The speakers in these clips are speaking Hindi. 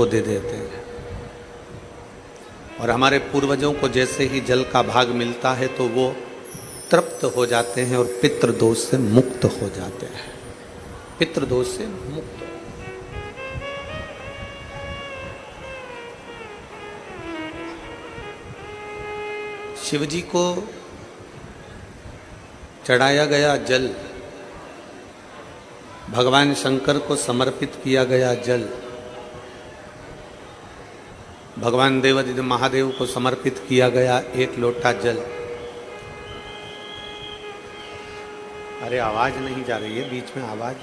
को दे देते हैं। और हमारे पूर्वजों को जैसे ही जल का भाग मिलता है तो वो तृप्त हो जाते हैं और पितृदोष से मुक्त हो जाते हैं। पितृदोष से मुक्त। शिव जी को चढ़ाया गया जल, भगवान शंकर को समर्पित किया गया जल, भगवान देवादिदेव महादेव को समर्पित किया गया एक लोटा जल। अरे आवाज नहीं जा रही है, बीच में आवाज।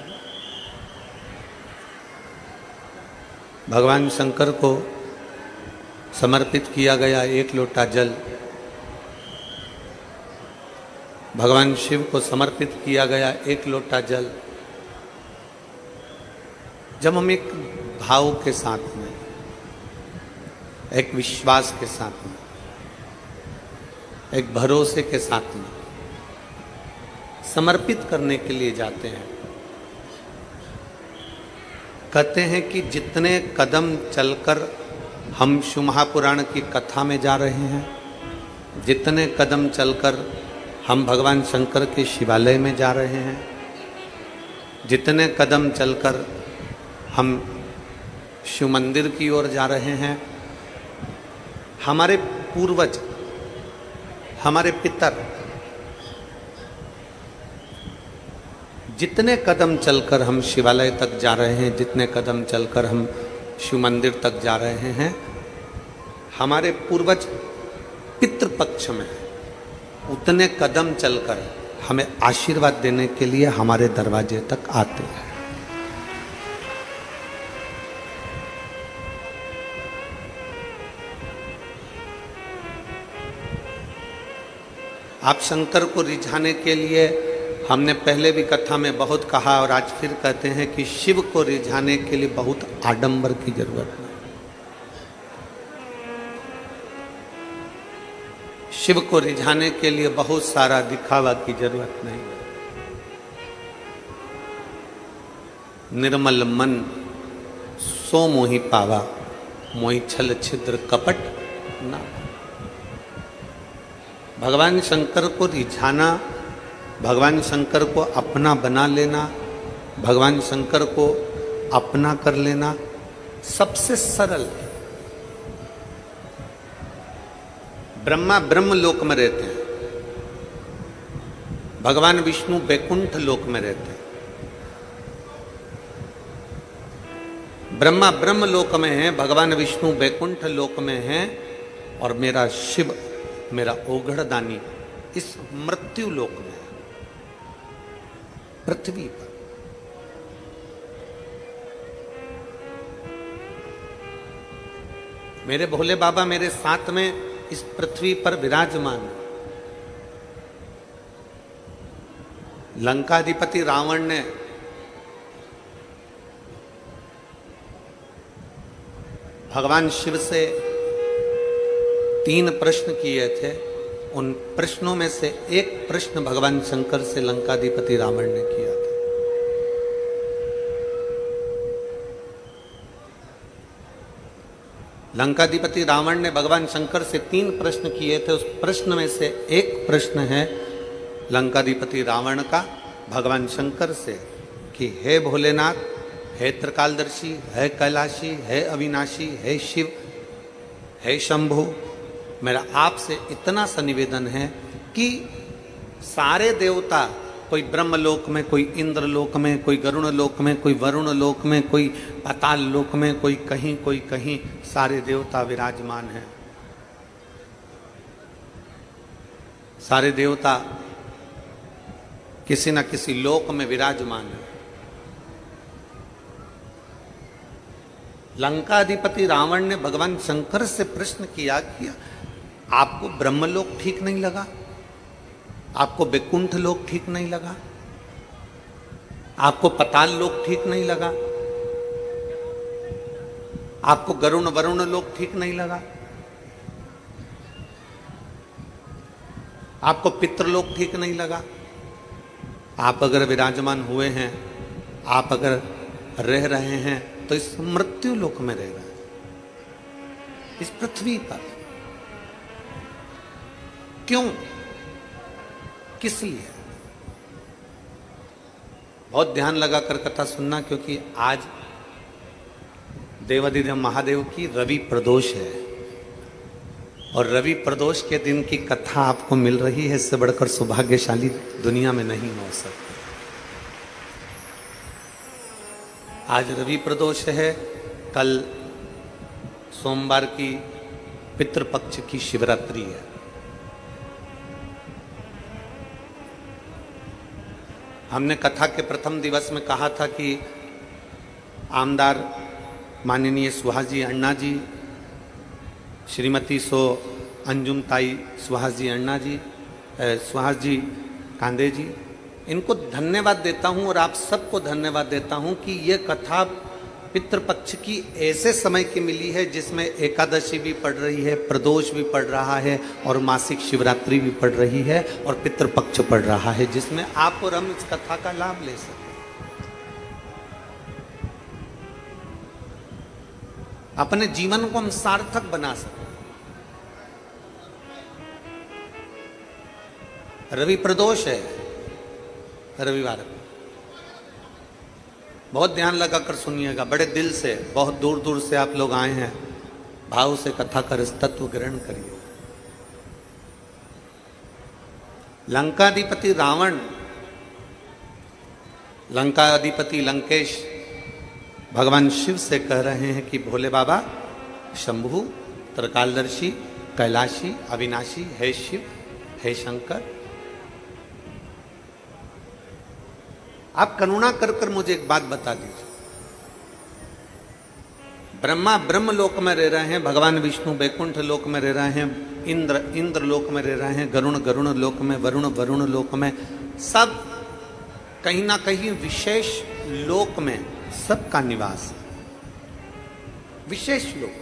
भगवान शंकर को समर्पित किया गया एक लोटा जल, भगवान शिव को समर्पित किया गया एक लोटा जल। जब हम एक भाव के साथ में, एक विश्वास के साथ में, एक भरोसे के साथ में समर्पित करने के लिए जाते हैं, कहते हैं कि जितने कदम चलकर हम शिव महापुराण की कथा में जा रहे हैं, जितने कदम चलकर हम भगवान शंकर के शिवालय में जा रहे हैं, जितने कदम चलकर हम शिव मंदिर की ओर जा रहे हैं, हमारे पूर्वज, हमारे पितर जितने कदम चलकर हम शिवालय तक जा रहे हैं, जितने कदम चलकर हम शिव मंदिर तक जा रहे हैं, हमारे पूर्वज पितृपक्ष में उतने कदम चलकर हमें आशीर्वाद देने के लिए हमारे दरवाजे तक आते हैं। आप शंकर को रिझाने के लिए, हमने पहले भी कथा में बहुत कहा और आज फिर कहते हैं कि शिव को रिझाने के लिए बहुत आडंबर की जरूरत नहीं। शिव को रिझाने के लिए बहुत सारा दिखावा की जरूरत नहीं। निर्मल मन सो मोहि पावा, मोहि छल छिद्र कपट ना। भगवान शंकर को रिझाना, भगवान शंकर को अपना बना लेना, भगवान शंकर को अपना कर लेना सबसे सरल है। ब्रह्मा ब्रह्म लोक में रहते हैं, भगवान विष्णु बैकुंठ लोक में रहते हैं। ब्रह्मा ब्रह्म लोक में है, भगवान विष्णु बैकुंठ लोक में है, और मेरा शिव, मेरा ओघड़दानी इस मृत्यु लोक में है, पृथ्वी पर। मेरे भोले बाबा मेरे साथ में इस पृथ्वी पर विराजमान। लंकाधिपति रावण ने भगवान शिव से 3 प्रश्न किए थे। उन प्रश्नों में से एक प्रश्न भगवान शंकर से लंकाधिपति रावण ने किया था। लंकाधिपति रावण ने भगवान शंकर से 3 प्रश्न किए थे। उस प्रश्न में से एक प्रश्न है लंकाधिपति रावण का भगवान शंकर से कि हे भोलेनाथ, हे त्रिकालदर्शी, हे कैलाशी, हे अविनाशी, हे शिव, हे शंभु, मेरा आपसे इतना सा निवेदन है कि सारे देवता, कोई ब्रह्मलोक में, कोई इंद्रलोक में, कोई गरुण लोक में, कोई वरुण लोक में, कोई पाताल लोक में, कोई कहीं, सारे देवता विराजमान हैं। सारे देवता किसी न किसी लोक में विराजमान है। लंकाधिपति रावण ने भगवान शंकर से प्रश्न किया कि आपको ब्रह्मलोक ठीक नहीं लगा? आपको बैकुंठ लोक ठीक नहीं लगा? आपको पाताल लोक ठीक नहीं लगा? आपको गरुण वरुण लोक ठीक नहीं लगा? आपको पितृलोक ठीक नहीं लगा? आप अगर विराजमान हुए हैं, आप अगर रह रहे हैं, तो इस मृत्यु लोक में रह रहे हैं। इस पृथ्वी पर। क्यों, किस लिए? बहुत ध्यान लगाकर कथा सुनना, क्योंकि आज देवाधिदेव महादेव की रवि प्रदोष है और रवि प्रदोष के दिन की कथा आपको मिल रही है, इससे बढ़कर सौभाग्यशाली दुनिया में नहीं हो सकती। आज रवि प्रदोष है, कल सोमवार की पितृपक्ष की शिवरात्रि है। हमने कथा के प्रथम दिवस में कहा था कि आमदार माननीय सुहास जी अण्णा जी, श्रीमती सो अंजुम ताई सुहास जी अण्णा जी, सुहास जी कांदे जी, इनको धन्यवाद देता हूं और आप सबको धन्यवाद देता हूं कि ये कथा पितृपक्ष की ऐसे समय की मिली है जिसमें एकादशी भी पड़ रही है, प्रदोष भी पड़ रहा है और मासिक शिवरात्रि भी पड़ रही है और पितृपक्ष पड़ रहा है, जिसमें आप और हम इस कथा का लाभ ले सकें। अपने जीवन को हम सार्थक बना सकें। रवि प्रदोष है रविवार को, बहुत ध्यान लगाकर सुनिएगा, बड़े दिल से, बहुत दूर दूर से आप लोग आए हैं, भाव से कथा का रस तत्व ग्रहण करिए। लंकाधिपति रावण, लंकाधिपति लंकेश भगवान शिव से कह रहे हैं कि भोले बाबा, शंभु, त्रिकालदर्शी, कैलाशी, अविनाशी, हे शिव, हे शंकर, आप करुणा कर कर मुझे एक बात बता दीजिए। ब्रह्मा ब्रह्म लोक में रह रहे हैं, भगवान विष्णु बैकुंठ लोक में रह रहे हैं, इंद्र इंद्र लोक में रह रहे हैं, गरुण गरुण लोक में, वरुण वरुण लोक में, सब कहीं ना कहीं विशेष लोक में सबका निवास है, विशेष लोक।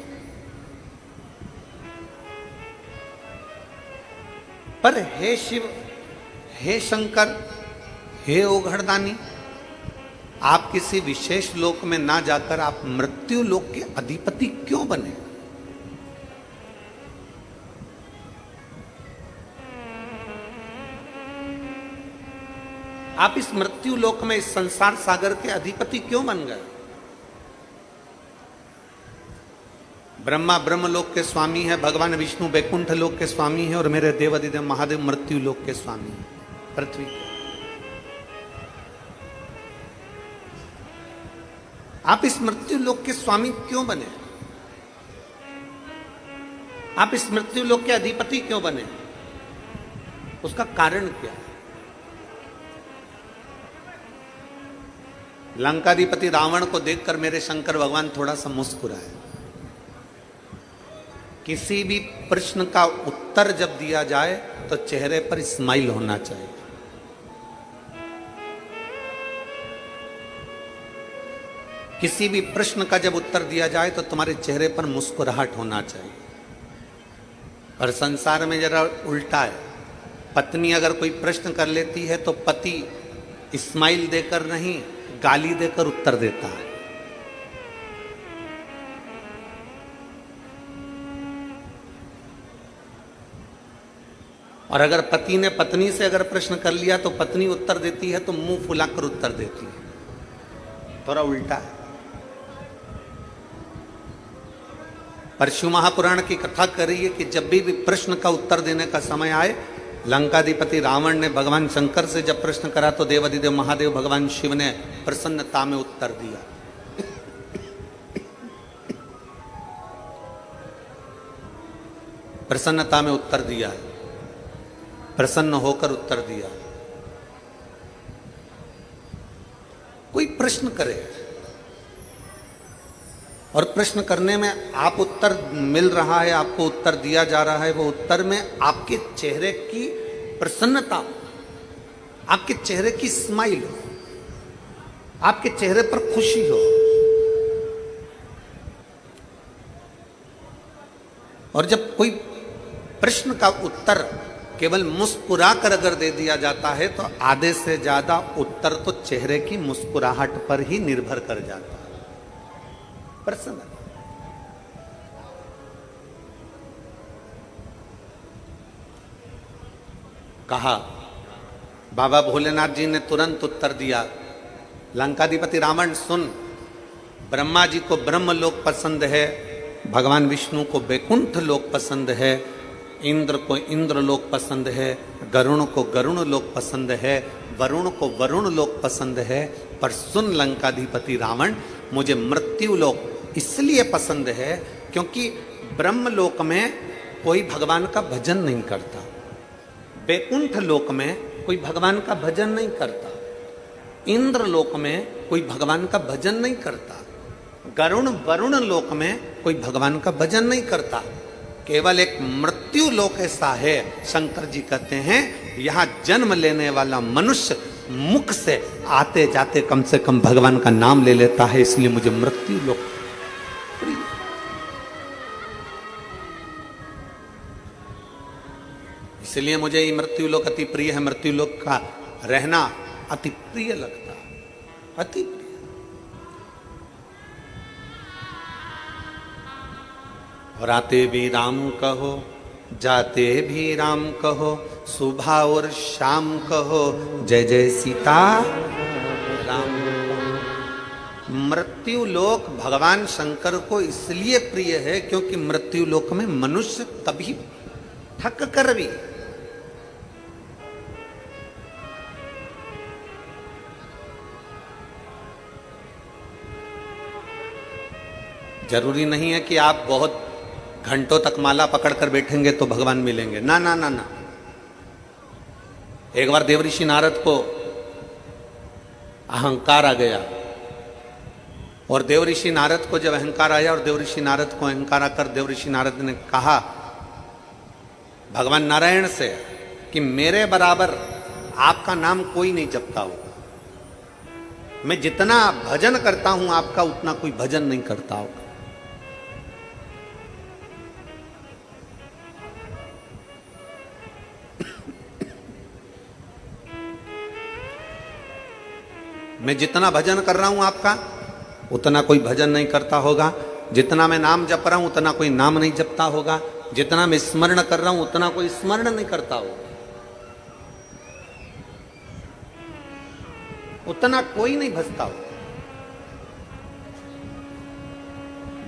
पर हे शिव, हे शंकर, हे ओघड़दानी, आप किसी विशेष लोक में ना जाकर आप मृत्यु लोक के अधिपति क्यों बने? आप इस मृत्यु लोक में, इस संसार सागर के अधिपति क्यों बन गए? ब्रह्मा ब्रह्म लोक के स्वामी है, भगवान विष्णु बैकुंठ लोक के स्वामी है और मेरे देवाधिदेव महादेव मृत्यु लोक के स्वामी है, पृथ्वी के। आप इस मृत्यु लोक के स्वामी क्यों बने? आप इस मृत्यु लोक के अधिपति क्यों बने? उसका कारण क्या है? लंकाधिपति रावण को देखकर मेरे शंकर भगवान थोड़ा सा मुस्कुराए। किसी भी प्रश्न का उत्तर जब दिया जाए तो चेहरे पर स्माइल होना चाहिए। किसी भी प्रश्न का जब उत्तर दिया जाए तो तुम्हारे चेहरे पर मुस्कुराहट होना चाहिए। और संसार में जरा उल्टा है, पत्नी अगर कोई प्रश्न कर लेती है तो पति स्माइल देकर नहीं, गाली देकर उत्तर देता है। और अगर पति ने पत्नी से अगर प्रश्न कर लिया तो पत्नी उत्तर देती है तो मुंह फुलाकर उत्तर देती है, थोड़ा उल्टा है। परशु महापुराण की कथा कर रही है कि जब भी प्रश्न का उत्तर देने का समय आए, लंकाधिपति रावण ने भगवान शंकर से जब प्रश्न करा तो देवाधिदेव महादेव भगवान शिव ने प्रसन्नता में उत्तर दिया। प्रसन्नता में उत्तर दिया, प्रसन्न होकर उत्तर दिया। कोई प्रश्न करे और प्रश्न करने में आप उत्तर मिल रहा है, आपको उत्तर दिया जा रहा है, वो उत्तर में आपके चेहरे की प्रसन्नता, आपके चेहरे की स्माइल हो, आपके चेहरे पर खुशी हो। और जब कोई प्रश्न का उत्तर केवल मुस्कुरा कर अगर दे दिया जाता है तो आधे से ज्यादा उत्तर तो चेहरे की मुस्कुराहट पर ही निर्भर कर जाता है। प्रसन्न। कहा। बाबा भोलेनाथ जी ने तुरंत उत्तर दिया, लंकाधिपति रावण सुन, ब्रह्मा जी को ब्रह्म लोक पसंद है, भगवान विष्णु को वैकुंठ लोक पसंद है, इंद्र को इंद्र लोक पसंद है, गरुण को गरुण लोक पसंद है, वरुण को वरुण लोक पसंद है, पर सुन लंकाधिपति रावण, मुझे मृत्यु लोक इसलिए पसंद है क्योंकि ब्रह्म लोक में कोई भगवान का भजन नहीं करता, वैकुंठ लोक में कोई भगवान का भजन नहीं करता, इंद्र लोक में कोई भगवान का भजन नहीं करता, गरुण वरुण लोक में कोई भगवान का भजन नहीं करता, केवल एक मृत्यु लोक ऐसा है। शंकर जी कहते हैं यहां जन्म लेने वाला मनुष्य मुख से आते जाते कम से कम भगवान का नाम ले लेता है, इसलिए मुझे मृत्यु लोक प्रिय। इसलिए मुझे ये मृत्यु लोक अति प्रिय है, मृत्यु लोक का रहना अति प्रिय लगता है, अति प्रिय। और आते भी राम कहो, जाते भी राम कहो, सुबह और शाम कहो, जय जय सीता राम। मृत्यु लोक भगवान शंकर को इसलिए प्रिय है क्योंकि मृत्यु लोक में मनुष्य कभी थक कर भी जरूरी नहीं है कि आप बहुत घंटों तक माला पकड़कर बैठेंगे तो भगवान मिलेंगे, ना ना ना ना। एक बार देवऋषि नारद को अहंकार आ गया, और देवऋषि नारद को जब अहंकार आया और देवऋषि नारद को अहंकार आकर देवऋषि नारद ने कहा भगवान नारायण से कि मेरे बराबर आपका नाम कोई नहीं जपता होगा, मैं जितना भजन करता हूं आपका उतना कोई भजन नहीं करता होगा। मैं जितना भजन कर रहा हूं आपका उतना कोई भजन नहीं करता होगा, जितना मैं नाम जप रहा हूं उतना कोई नाम नहीं जपता होगा, जितना मैं स्मरण कर रहा हूं उतना कोई स्मरण नहीं करता होगा, उतना कोई नहीं भजता होगा।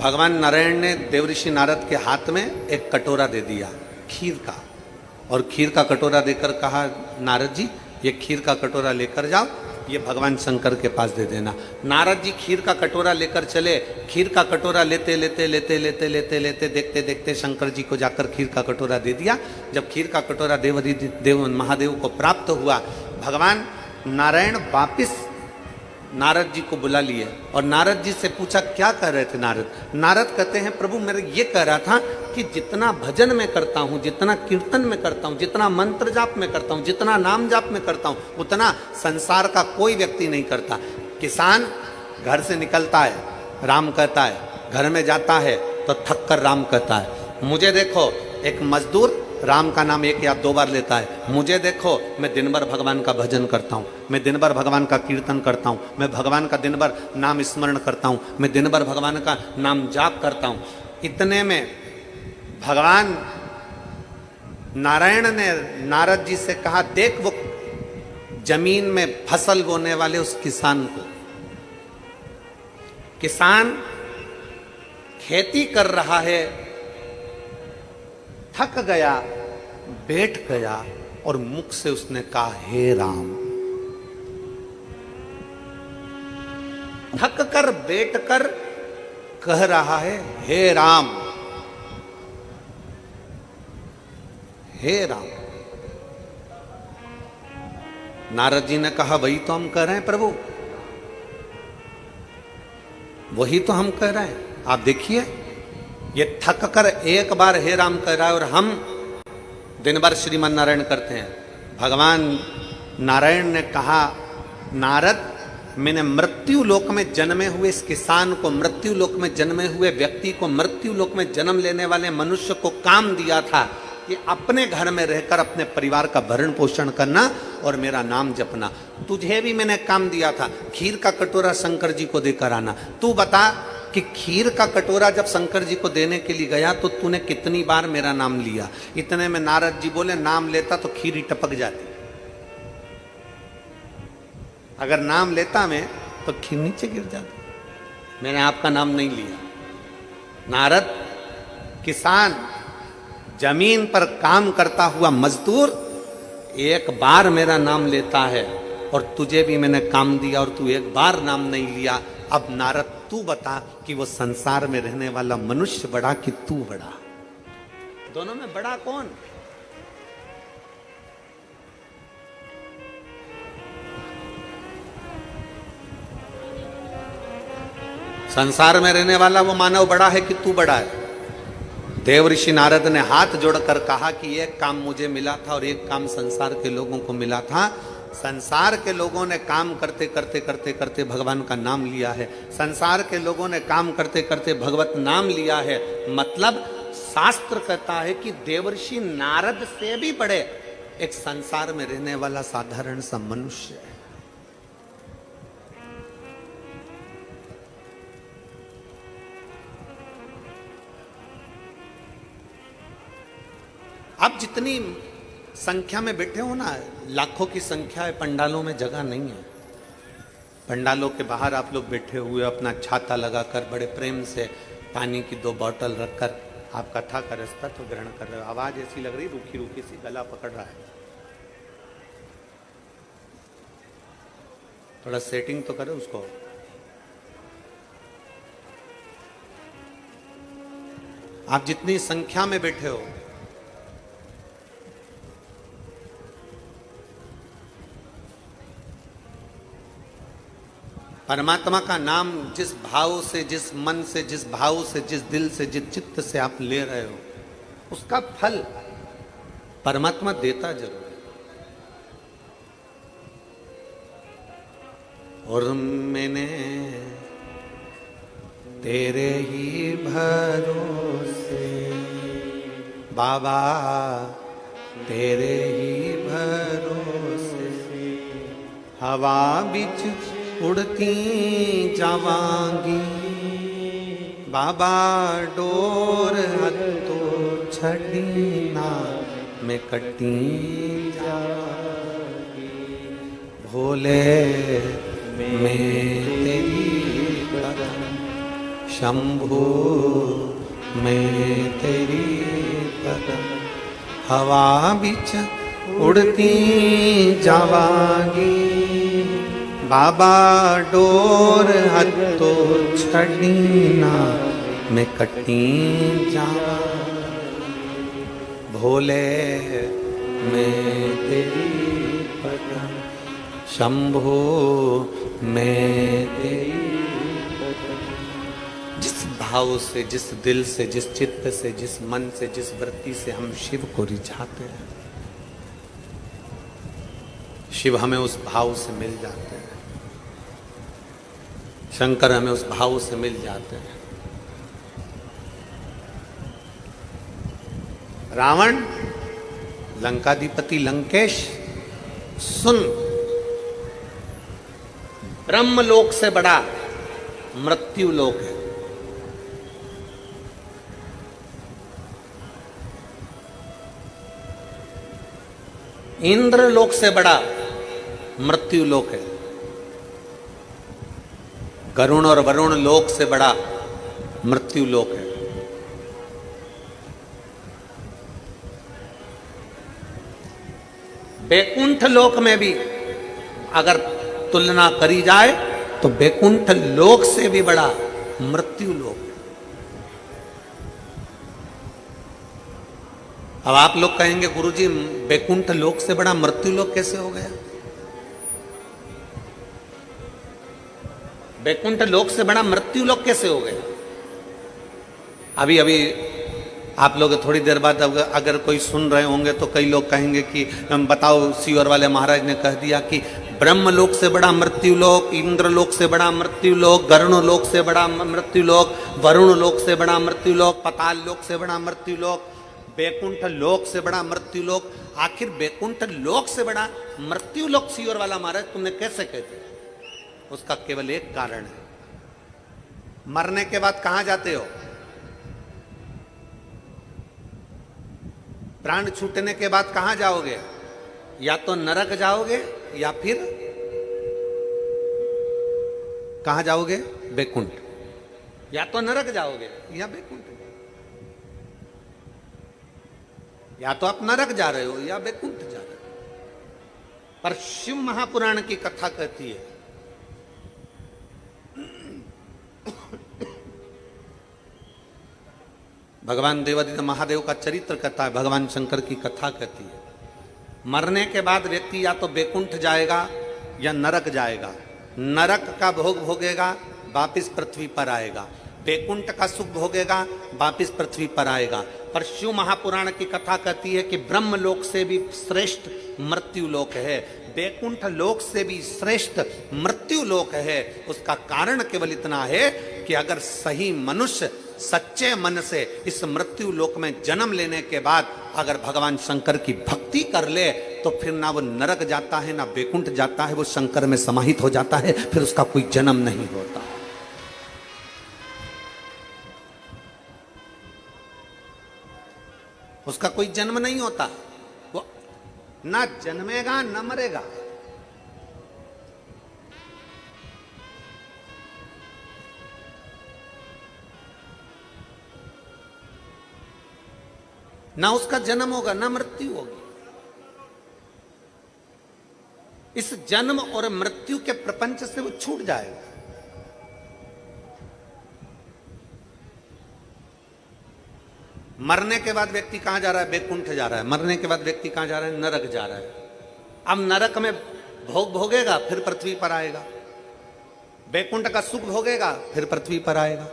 भगवान नारायण ने देवऋषि नारद के हाथ में एक कटोरा दे दिया खीर का, और खीर का कटोरा देकर कहा नारद जी ये खीर का कटोरा लेकर जाओ, ये भगवान शंकर के पास दे देना। नारद जी खीर का कटोरा लेकर चले, खीर का कटोरा लेते लेते लेते लेते लेते लेते देखते देखते शंकर जी को जाकर खीर का कटोरा दे दिया। जब खीर का कटोरा देव महादेव को प्राप्त हुआ, भगवान नारायण वापिस नारद जी को बुला लिए और नारद जी से पूछा क्या कह रहे थे नारद। नारद कहते हैं प्रभु मेरे ये कह रहा था कि जितना भजन में करता हूँ, जितना कीर्तन में करता हूँ, जितना मंत्र जाप में करता हूँ, जितना नाम जाप में करता हूँ, उतना संसार का कोई व्यक्ति नहीं करता। किसान घर से निकलता है राम कहता है, घर में जाता है तो थक कर राम कहता है। मुझे देखो एक मजदूर राम का नाम 1 या 2 बार लेता है, मुझे देखो मैं दिन भर भगवान का भजन करता हूँ, मैं दिन भर भगवान का कीर्तन करता हूँ, मैं भगवान का दिन भर नाम स्मरण करता हूँ, मैं दिन भर भगवान का नाम जाप करता हूँ। इतने में भगवान नारायण ने नारद जी से कहा देख वो जमीन में फसल बोने वाले उस किसान को, किसान खेती कर रहा है, थक गया, बैठ गया और मुख से उसने कहा हे राम। थक कर बैठ कर कह रहा है हे राम, हे राम। नारद जी ने कहा वही तो हम कह रहे हैं प्रभु, वही तो हम कह रहे हैं। आप देखिए ये थक कर एक बार हे राम कह रहा है और हम दिन भर श्रीमन नारायण करते हैं। भगवान नारायण ने कहा नारद मैंने मृत्यु लोक में जन्मे हुए इस किसान को, मृत्यु लोक में जन्मे हुए व्यक्ति को, मृत्यु लोक में जन्म लेने वाले मनुष्य को काम दिया था कि अपने घर में रहकर अपने परिवार का भरण पोषण करना और मेरा नाम जपना। तुझे भी मैंने काम दिया था खीर का कटोरा शंकर जी को देकर आना। तू बता कि खीर का कटोरा जब शंकर जी को देने के लिए गया तो तूने कितनी बार मेरा नाम लिया। इतने में नारद जी बोले नाम लेता तो खीर ही टपक जाती, अगर नाम लेता मैं तो खीर नीचे गिर जाती। मैंने आपका नाम नहीं लिया। नारद किसान, जमीन पर काम करता हुआ मजदूर, एक बार मेरा नाम लेता है और तुझे भी मैंने काम दिया और तू एक बार नाम नहीं लिया। अब नारद तू बता कि वो संसार में रहने वाला मनुष्य बड़ा कि तू बड़ा? दोनों में बड़ा कौन? संसार में रहने वाला वो मानव बड़ा है कि तू बड़ा है? देव ऋषि नारद ने हाथ जोड़कर कहा कि एक काम मुझे मिला था और एक काम संसार के लोगों को मिला था। संसार के लोगों ने काम करते करते करते करते भगवान का नाम लिया है। संसार के लोगों ने काम करते करते भगवत नाम लिया है। मतलब शास्त्र कहता है कि देवर्षि नारद से भी बड़े एक संसार में रहने वाला साधारण सा मनुष्य है। आप जितनी संख्या में बैठे हो ना, लाखों की संख्या है, पंडालों में जगह नहीं है। पंडालों के बाहर आप लोग बैठे हुए अपना छाता लगाकर बड़े प्रेम से पानी की 2 बोतल रखकर आप कथा का रास्ता तो ग्रहण कर रहे हो। आवाज ऐसी लग रही रूखी रूखी सी, गला पकड़ रहा है। थोड़ा सेटिंग तो करो उसको। आप जितनी संख्या में बैठे हो, परमात्मा का नाम जिस भाव से, जिस मन से, जिस भाव से, जिस दिल से, जिस चित्त से आप ले रहे हो, उसका फल परमात्मा देता जरूर है। और मैंने तेरे ही भरोसे बाबा, तेरे ही भरोसे हवा बिच उड़ती जावांगी बाबा, डोर हथो छड़ी ना मैं कटी जावांगी। भोले मैं तेरी कदम, शंभू मैं तेरी कदम, हवा बिच उड़ती जावांगी बाबा, डोर हथो छड़ी ना मैं कटी जावा। भोले मैं तेरी पदम, शंभो मैं तेरी पदम। जिस भाव से, जिस दिल से, जिस चित्त से, जिस मन से, जिस वृत्ति से हम शिव को रिझाते हैं, शिव हमें उस भाव से मिल जाते हैं। शंकर हमें उस भाव से मिल जाते हैं। रावण, लंकाधिपति लंकेश, सुन, ब्रह्मलोक से बड़ा मृत्यु लोक है। इंद्र लोक से बड़ा मृत्यु लोक है। गरुण और वरुण लोक से बड़ा मृत्यु लोक है। बैकुंठ लोक में भी अगर तुलना करी जाए तो बैकुंठ लोक से भी बड़ा मृत्यु लोक है। अब आप लोग कहेंगे गुरुजी बैकुंठ लोक से बड़ा मृत्यु लोक कैसे हो गया? बैकुंठ लोक से बड़ा मृत्यु लोक कैसे हो गया? अभी अभी आप लोग थोड़ी देर बाद अगर कोई सुन रहे होंगे तो कई लोग कहेंगे कि बताओ, सीवर वाले महाराज ने कह दिया कि ब्रह्म लोक से बड़ा मृत्यु लोक, इंद्र लोक से बड़ा मृत्यु लोक, गरुण लोक से बड़ा मृत्यु लोक, वरुण लोक से बड़ा मृत्यु लोक, पाताल लोक से बड़ा मृत्यु लोक, बैकुंठ लोक से बड़ा मृत्यु लोक। आखिर बैकुंठ लोक से बड़ा मृत्यु लोक सीवर वाला महाराज तुमने कैसे कहते? उसका केवल एक कारण है, मरने के बाद कहां जाते हो? प्राण छूटने के बाद कहां जाओगे? या तो नरक जाओगे या फिर कहां जाओगे? बैकुंठ। या तो नरक जाओगे या बैकुंठ। या तो आप नरक जा रहे हो या बैकुंठ जा रहे हो। पर शिव महापुराण की कथा कहती है भगवान देवादिदेव महादेव का चरित्र कहता है, भगवान शंकर की कथा कहती है, मरने के बाद व्यक्ति या तो बैकुंठ जाएगा या नरक जाएगा। नरक का भोग भोगेगा, वापिस पृथ्वी पर आएगा। बैकुंठ का सुख भोगेगा, वापिस पृथ्वी पर आएगा। पर शिव महापुराण की कथा कहती है कि ब्रह्म लोक से भी श्रेष्ठ मृत्यु लोक है, बैकुंठ लोक से भी श्रेष्ठ मृत्यु लोक है। उसका कारण केवल इतना है कि अगर सही मनुष्य सच्चे मन से इस मृत्यु लोक में जन्म लेने के बाद अगर भगवान शंकर की भक्ति कर ले तो फिर ना वो नरक जाता है ना बैकुंठ जाता है, वो शंकर में समाहित हो जाता है, फिर उसका कोई जन्म नहीं होता। उसका कोई जन्म नहीं होता, वो ना जन्मेगा ना मरेगा। ना उसका जन्म होगा ना मृत्यु होगी। इस जन्म और मृत्यु के प्रपंच से वो छूट जाएगा। मरने के बाद व्यक्ति कहां जा रहा है? बैकुंठ जा रहा है। मरने के बाद व्यक्ति कहां जा रहा है? नरक जा रहा है। अब नरक में भोग भोगेगा, फिर पृथ्वी पर आएगा। बैकुंठ का सुख भोगेगा, फिर पृथ्वी पर आएगा।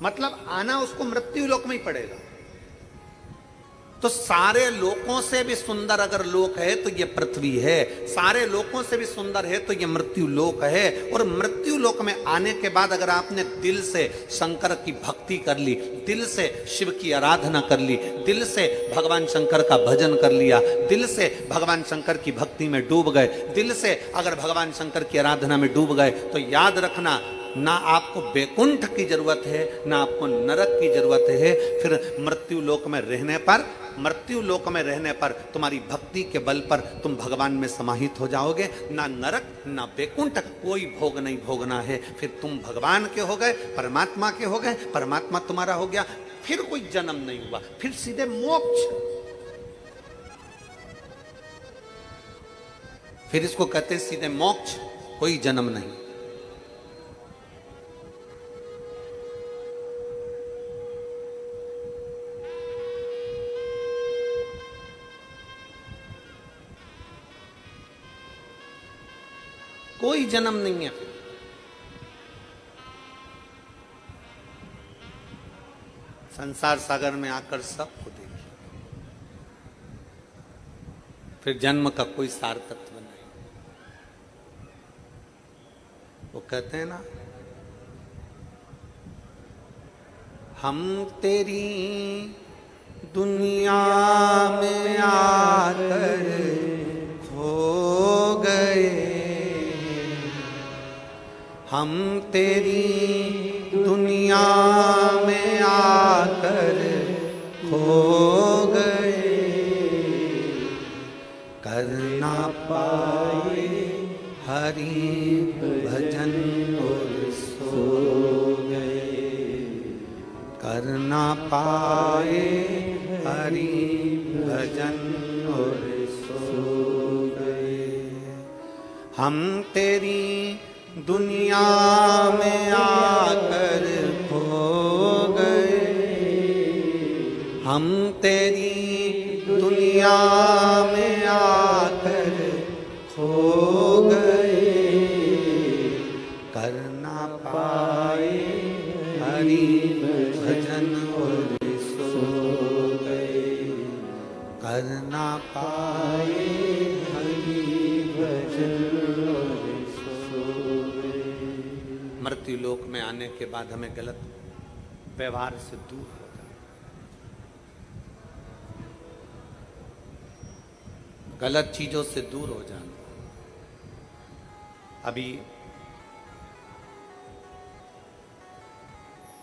मतलब आना उसको मृत्यु लोक में ही पड़ेगा। तो सारे लोकों से भी सुंदर अगर लोक है तो ये पृथ्वी है, सारे लोकों से भी सुंदर है तो ये मृत्यु लोक है। और मृत्यु लोक में आने के बाद अगर आपने दिल से शंकर की भक्ति कर ली, दिल से शिव की आराधना कर ली, दिल से भगवान शंकर का भजन कर लिया, दिल से भगवान शंकर की भक्ति में डूब गए, दिल से अगर भगवान शंकर की आराधना में डूब गए, तो याद रखना ना आपको बैकुंठ की जरूरत है ना आपको नरक की जरूरत है। फिर मृत्यु लोक में रहने पर, मृत्यु लोक में रहने पर तुम्हारी भक्ति के बल पर तुम भगवान में समाहित हो जाओगे। ना नरक ना बैकुंठ कोई भोग नहीं भोगना है। फिर तुम भगवान के हो गए, परमात्मा के हो गए, परमात्मा तुम्हारा हो गया। फिर कोई जन्म नहीं हुआ, फिर सीधे मोक्ष। फिर इसको कहते हैं सीधे मोक्ष, कोई जन्म नहीं। कोई जन्म नहीं है। संसार सागर में आकर सबको देखिए, फिर जन्म का कोई सार्थकत्व नहीं। वो कहते हैं ना, हम तेरी दुनिया में आकर खो गए, हम तेरी दुनिया में आकर खो गए, कर ना पाए हरि भजन और सो गए, कर ना पाए हरि भजन और सो गए। हम तेरी दुनिया में आकर खो गए, हम तेरी दुनिया में आकर खो गए, कर ना पाए हरि भजन और सो गए, कर ना पाए हरि भजन और मृत्यु लोक में आने के बाद हमें गलत व्यवहार से दूर हो जाना, गलत चीजों से दूर हो जाना। अभी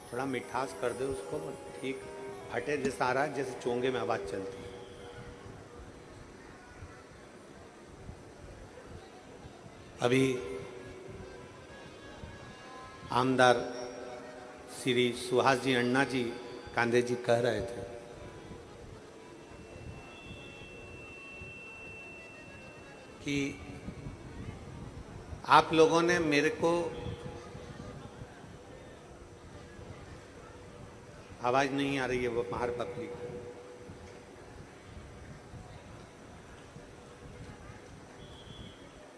थोड़ा मिठास कर दे उसको, ठीक फटे जैसा आ रहा है, जैसे चोंगे में आवाज चलती है। अभी आमदार श्री सुहास जी अण्णा जी कांदे जी कह रहे थे कि आप लोगों ने मेरे को आवाज नहीं आ रही है, वो बाहर पब्लिक।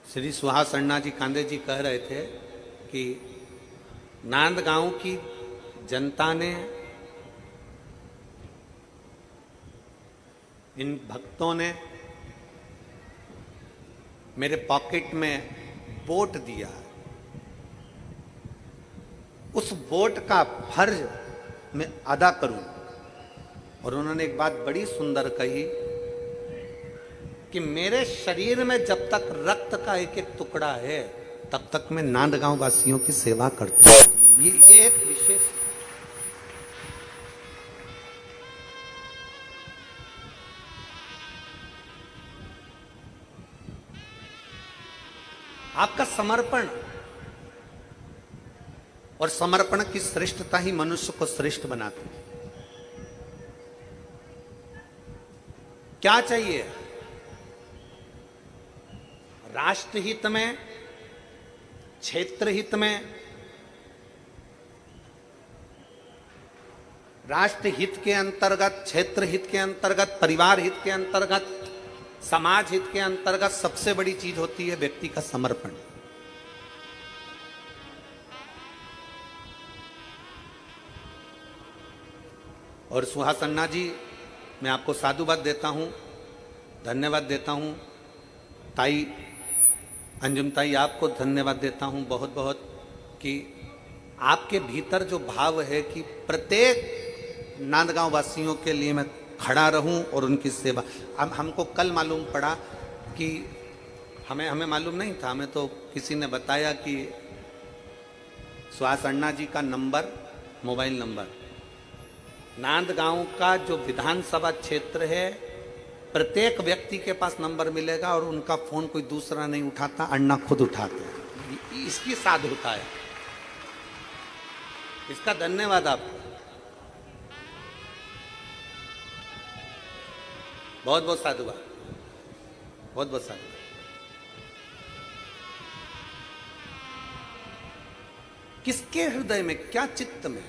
श्री सुहास अण्णा जी कांदे जी कह रहे थे कि नांदगांव की जनता ने, इन भक्तों ने मेरे पॉकेट में वोट दिया, उस वोट का फर्ज मैं अदा करूं। और उन्होंने एक बात बड़ी सुंदर कही कि मेरे शरीर में जब तक रक्त का एक एक टुकड़ा है तब तक मैं नांदगांव वासियों की सेवा करता हूं। ये एक विशेष, आपका समर्पण और समर्पण की श्रेष्ठता ही मनुष्य को श्रेष्ठ बनाती है। क्या चाहिए? राष्ट्रहित में, क्षेत्र हित में, राष्ट्र हित के अंतर्गत, क्षेत्र हित के अंतर्गत, परिवार हित के अंतर्गत, समाज हित के अंतर्गत सबसे बड़ी चीज होती है व्यक्ति का समर्पण। और सुहास अण्णा जी, मैं आपको साधुवाद देता हूं, धन्यवाद देता हूं। ताई अंजुम ताई, आपको धन्यवाद देता हूं बहुत बहुत कि आपके भीतर जो भाव है कि प्रत्येक नांदगांव वासियों के लिए मैं खड़ा रहूं और उनकी सेवा। अब हमको कल मालूम पड़ा कि हमें मालूम नहीं था, हमें तो किसी ने बताया कि सुहास अण्णा जी का नंबर, मोबाइल नंबर, नांदगांव का जो विधानसभा क्षेत्र है प्रत्येक व्यक्ति के पास नंबर मिलेगा और उनका फोन कोई दूसरा नहीं उठाता, अण्णा खुद उठाते हैं। इसकी साधुता है, इसका धन्यवाद आपको, बहुत बहुत साधुवाद, बहुत बहुत साधुवाद। किसके हृदय में, क्या चित्त में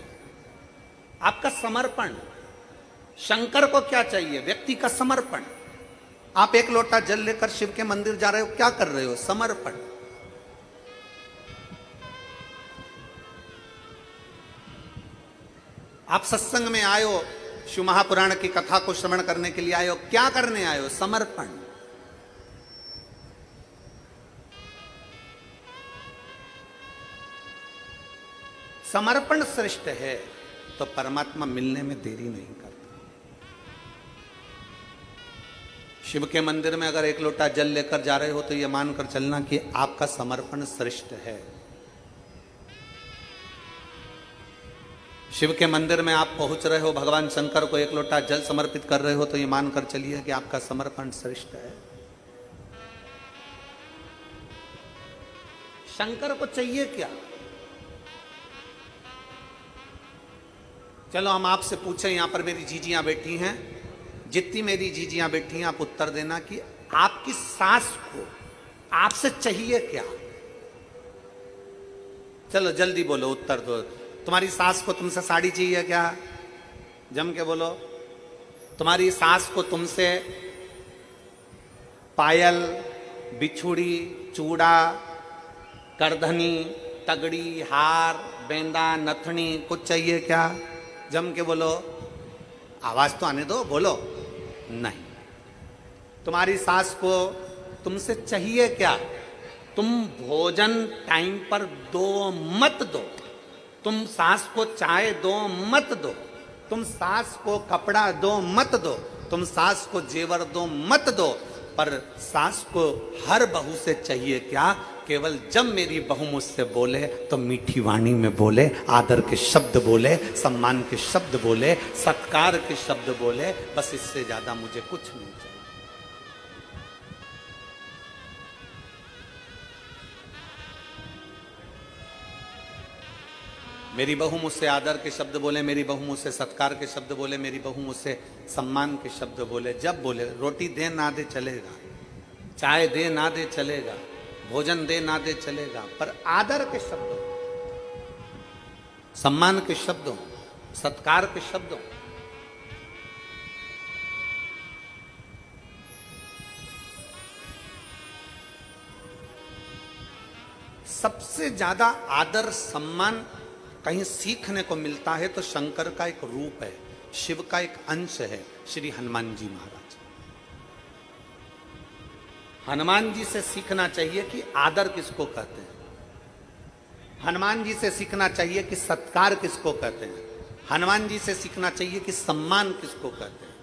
आपका समर्पण? शंकर को क्या चाहिए? व्यक्ति का समर्पण। आप एक लोटा जल लेकर शिव के मंदिर जा रहे हो, क्या कर रहे हो? समर्पण। आप सत्संग में आए हो, शिव महापुराण की कथा को श्रवण करने के लिए आए हो, क्या करने आए हो? समर्पण। समर्पण श्रेष्ठ है तो परमात्मा मिलने में देरी नहीं करता। शिव के मंदिर में अगर एक लोटा जल लेकर जा रहे हो तो यह मानकर चलना कि आपका समर्पण श्रेष्ठ है। शिव के मंदिर में आप पहुंच रहे हो, भगवान शंकर को एक लोटा जल समर्पित कर रहे हो तो यह मानकर चलिए कि आपका समर्पण श्रेष्ठ है। शंकर को चाहिए क्या? चलो हम आपसे पूछें, यहां पर मेरी जीजियां बैठी हैं, जितनी मेरी जीजियां बैठी हैं आप उत्तर देना कि आपकी सास को आपसे चाहिए क्या? चलो जल्दी बोलो, उत्तर दो। तुम्हारी सास को तुमसे साड़ी चाहिए क्या? जम के बोलो। तुम्हारी सास को तुमसे पायल, बिछुड़ी, चूड़ा, करधनी, तगड़ी, हार, बेंदा, नथनी कुछ चाहिए क्या? जम के बोलो, आवाज तो आने दो, बोलो। नहीं। तुम्हारी सास को तुमसे चाहिए क्या? तुम भोजन टाइम पर दो मत दो, तुम सास को चाय दो मत दो, तुम सास को कपड़ा दो मत दो, तुम सास को जेवर दो मत दो, पर सास को हर बहू से चाहिए क्या? केवल जब मेरी बहू मुझसे बोले तो मीठी वाणी में बोले, आदर के शब्द बोले, सम्मान के शब्द बोले, सत्कार के शब्द बोले, बस इससे ज्यादा मुझे कुछ नहीं चाहिए। मेरी बहू मुझसे आदर के शब्द बोले, मेरी बहू मुझसे सत्कार के शब्द बोले, मेरी बहू मुझसे सम्मान के शब्द बोले, जब बोले, रोटी दे ना दे चलेगा, चाय दे ना दे चलेगा, भोजन दे ना दे चलेगा, पर आदर के शब्दों, सम्मान के शब्दों, सत्कार के शब्दों, सबसे ज्यादा आदर सम्मान कहीं सीखने को मिलता है तो शंकर का एक रूप है, शिव का एक अंश है, श्री हनुमान जी महाराज। हनुमान जी से सीखना चाहिए कि आदर किसको कहते हैं, हनुमान जी से सीखना चाहिए कि सत्कार किसको कहते हैं, हनुमान जी से सीखना चाहिए कि सम्मान किसको कहते हैं।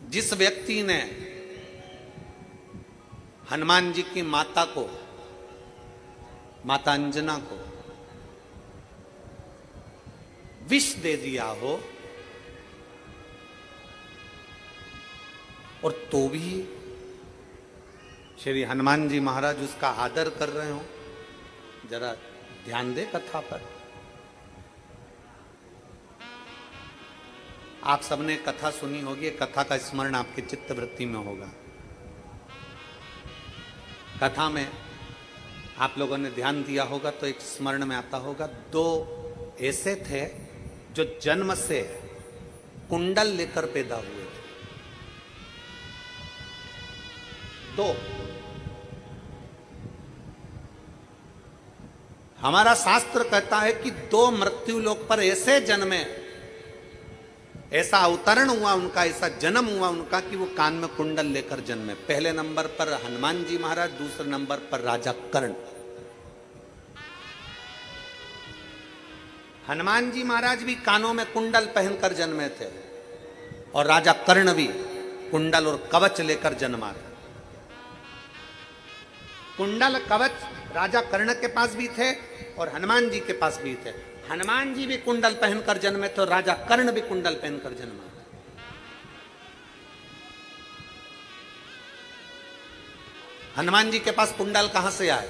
जिस व्यक्ति ने हनुमान जी की माता को, माता अंजना को विष दे दिया हो और तो भी श्री हनुमान जी महाराज उसका आदर कर रहे हो, जरा ध्यान दे कथा पर। आप सबने कथा सुनी होगी, कथा का स्मरण आपके चित्तवृत्ति में होगा। कथा में आप लोगों ने ध्यान दिया होगा तो एक स्मरण में आता होगा, दो ऐसे थे जो जन्म से कुंडल लेकर पैदा हुए थे। दो, हमारा शास्त्र कहता है कि दो मृत्यु लोक पर ऐसे जन्मे, ऐसा अवतरण हुआ उनका, ऐसा जन्म हुआ उनका कि वो कान में कुंडल लेकर जन्मे। पहले नंबर पर हनुमान जी महाराज, दूसरे नंबर पर राजा कर्ण। हनुमान जी महाराज भी कानों में कुंडल पहनकर जन्मे थे और राजा कर्ण भी कुंडल और कवच लेकर जन्मा था। कुंडल कवच राजा कर्ण के पास भी थे और हनुमान जी के पास भी थे। हनुमान जी भी कुंडल पहनकर जन्मे तो राजा कर्ण भी कुंडल पहनकर जन्मा। हनुमान जी के पास कुंडल कहां से आए,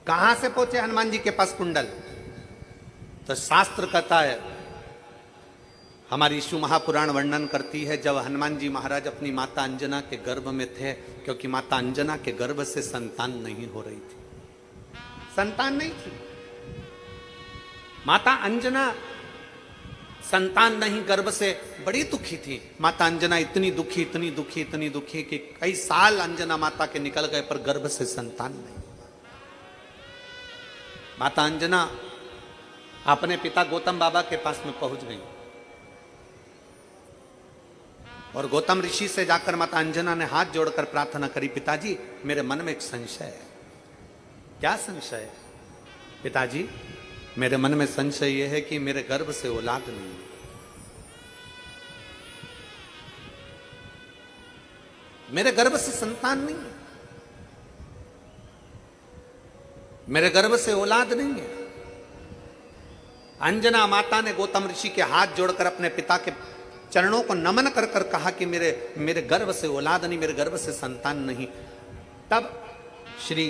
कहां से पहुंचे हनुमान जी के पास कुंडल? तो शास्त्र कहता है, हमारी शिव महापुराण वर्णन करती है, जब हनुमान जी महाराज अपनी माता अंजना के गर्भ में थे, क्योंकि माता अंजना के गर्भ से संतान नहीं हो रही थी, संतान नहीं थी। माता अंजना संतान नहीं, गर्भ से बड़ी दुखी थी। माता अंजना इतनी दुखी, इतनी दुखी, इतनी दुखी कि कई साल अंजना माता के निकल गए पर गर्भ से संतान नहीं। माता अंजना अपने पिता गौतम बाबा के पास में पहुंच गई और गौतम ऋषि से जाकर माता अंजना ने हाथ जोड़कर प्रार्थना करी, पिताजी मेरे मन में एक संशय है। क्या संशय है? पिताजी मेरे मन में संशय यह है कि मेरे गर्भ से औलाद नहीं है, मेरे गर्भ से संतान नहीं है, मेरे गर्भ से औलाद नहीं है। अंजना माता ने गौतम ऋषि के हाथ जोड़कर अपने पिता के चरणों को नमन कर कर कहा कि मेरे गर्भ से औलाद नहीं, मेरे गर्भ से संतान नहीं। तब श्री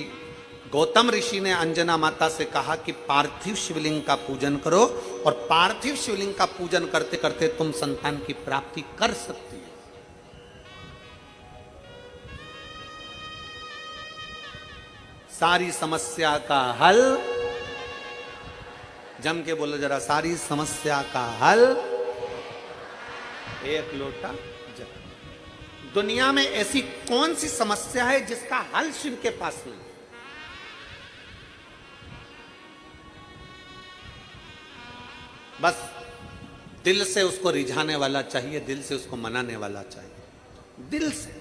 गौतम ऋषि ने अंजना माता से कहा कि पार्थिव शिवलिंग का पूजन करो और पार्थिव शिवलिंग का पूजन करते करते तुम संतान की प्राप्ति कर सकती हो। सारी समस्या का हल, जम के बोलो जरा, सारी समस्या का हल एक लोटा जल। दुनिया में ऐसी कौन सी समस्या है जिसका हल शिव के पास नहीं? बस दिल से उसको रिझाने वाला चाहिए, दिल से उसको मनाने वाला चाहिए, दिल से।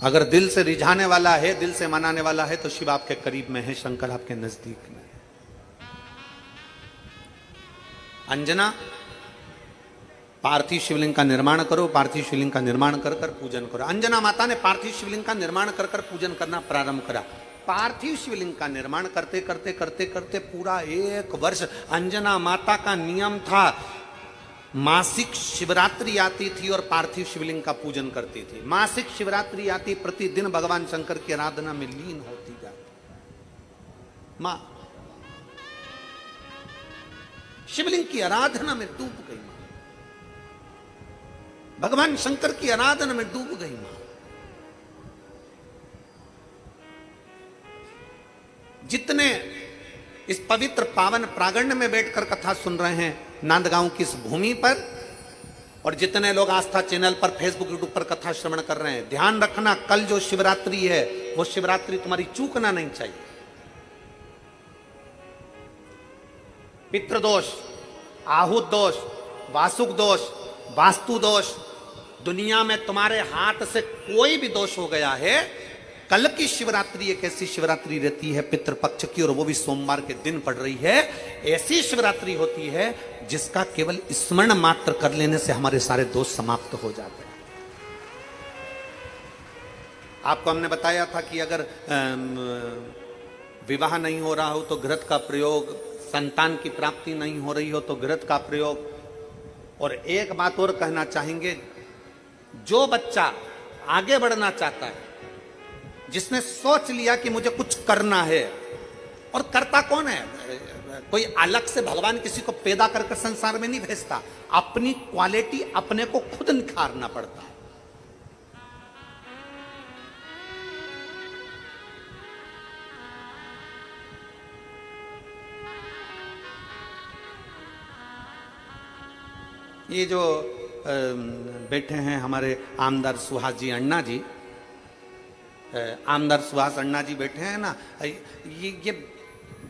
अगर दिल से रिझाने वाला है, दिल से मनाने वाला है, तो शिव आपके करीब में है, शंकर आपके नजदीक में है। अंजना, पार्थिव शिवलिंग का निर्माण करो, पार्थिव शिवलिंग का निर्माण कर कर पूजन करो। अंजना माता ने पार्थिव शिवलिंग का निर्माण कर कर पूजन करना प्रारंभ करा। पार्थिव शिवलिंग का निर्माण करते करते करते करते पूरा 1 वर्ष अंजना माता का नियम था, मासिक शिवरात्रि आती थी और पार्थिव शिवलिंग का पूजन करती थी। मासिक शिवरात्रि आती, प्रतिदिन भगवान शंकर की आराधना में लीन होती जाती। मां शिवलिंग की आराधना में डूब गई, मां भगवान शंकर की आराधना में डूब गई। मां जितने इस पवित्र पावन प्रांगण में बैठकर कथा सुन रहे हैं नांदगांव की इस भूमि पर, और जितने लोग आस्था चैनल पर, फेसबुक, यूट्यूब पर कथा श्रवण कर रहे हैं, ध्यान रखना, कल जो शिवरात्रि है वो शिवरात्रि तुम्हारी चूकना नहीं चाहिए। पितृदोष, आहुत दोष, वासुक दोष, वास्तु दोष, दुनिया में तुम्हारे हाथ से कोई भी दोष हो गया है, कल की शिवरात्रि एक ऐसी शिवरात्रि रहती है पितृपक्ष की, और वो भी सोमवार के दिन पड़ रही है। ऐसी शिवरात्रि होती है जिसका केवल स्मरण मात्र कर लेने से हमारे सारे दोष समाप्त हो जाते हैं। आपको हमने बताया था कि अगर विवाह नहीं हो रहा हो तो घृत का प्रयोग, संतान की प्राप्ति नहीं हो रही हो तो घृत का प्रयोग। और एक बात और कहना चाहेंगे, जो बच्चा आगे बढ़ना चाहता है, जिसने सोच लिया कि मुझे कुछ करना है, और करता कौन है? कोई अलग से भगवान किसी को पैदा करके संसार में नहीं भेजता, अपनी क्वालिटी अपने को खुद निखारना पड़ता है। ये जो बैठे हैं हमारे आमदार सुहास जी अण्णा जी, आमदार सुहास अण्णा जी बैठे हैं ना, ये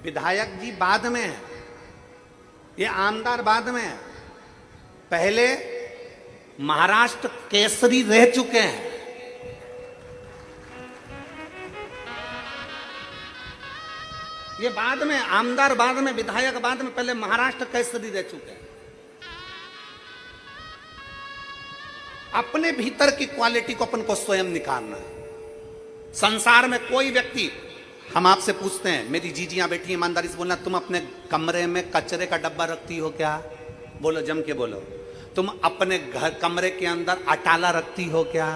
विधायक जी बाद में है, ये आमदार बाद में है। पहले महाराष्ट्र केसरी रह चुके हैं। ये बाद में आमदार, बाद में विधायक, बाद में, पहले महाराष्ट्र केसरी रह चुके हैं। अपने भीतर की क्वालिटी को अपन को स्वयं निकालना है। संसार में कोई व्यक्ति, हम आपसे पूछते हैं, मेरी जीजियां बैठी, ईमानदारी से बोलना, तुम अपने कमरे में कचरे का डब्बा रखती हो क्या? बोलो, जम के बोलो। तुम अपने घर कमरे के अंदर अटाला रखती हो क्या?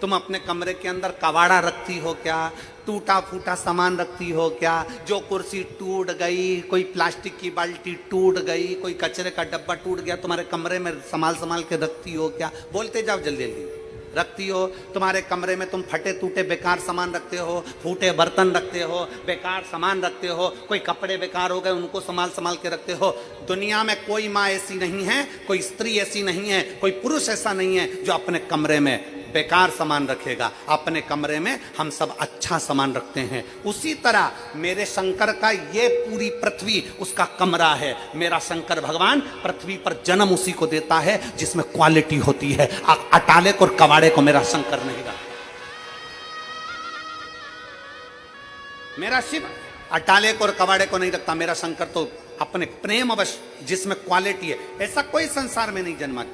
तुम अपने कमरे के अंदर कबाड़ा रखती हो क्या? टूटा फूटा सामान रखती हो क्या? जो कुर्सी टूट गई, कोई प्लास्टिक की बाल्टी टूट गई, कोई कचरे का डब्बा टूट गया, तुम्हारे कमरे में संभाल संभाल के रखती हो क्या? बोलते जाओ जल्दी जल्दी। रखती हो? तुम्हारे कमरे में तुम फटे टूटे बेकार सामान रखते हो, फूटे बर्तन रखते हो, बेकार सामान रखते हो, कोई कपड़े बेकार हो गए उनको संभाल संभाल के रखते हो। दुनिया में कोई माँ ऐसी नहीं है, कोई स्त्री ऐसी नहीं है, कोई पुरुष ऐसा नहीं है जो अपने कमरे में बेकार सामान रखेगा। अपने कमरे में हम सब अच्छा सामान रखते हैं। उसी तरह मेरे शंकर का ये पूरी पृथ्वी उसका कमरा है। मेरा शंकर भगवान पृथ्वी पर जन्म उसी को देता है जिसमें क्वालिटी होती है। अटाले को और कबाड़े को मेरा शंकर नहीं रखता। मेरा शिव अटाले को और कबाड़े को नहीं रखता। मेरा शंकर तो अपने प्रेम अवश्य जिसमें क्वालिटी है, ऐसा कोई संसार में नहीं जन्मा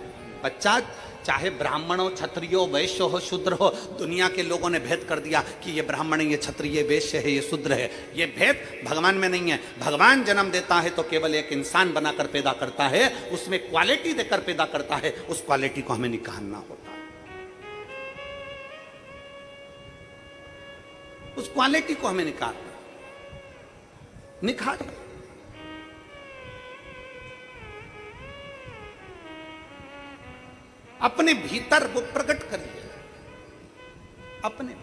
बच्चा। चाहे ब्राह्मण हो, क्षत्रिय हो, वैश्य हो, शूद्र हो, दुनिया के लोगों ने भेद कर दिया कि ये ब्राह्मण है, ये क्षत्रिय, ये वैश्य है, ये शूद्र है। ये भेद भगवान में नहीं है। भगवान जन्म देता है तो केवल एक इंसान बनाकर पैदा करता है, उसमें क्वालिटी देकर पैदा करता है। उस क्वालिटी को हमें निखारना होता है। उस क्वालिटी को हमें निखारना। अपने भीतर वो प्रकट करिए। अपने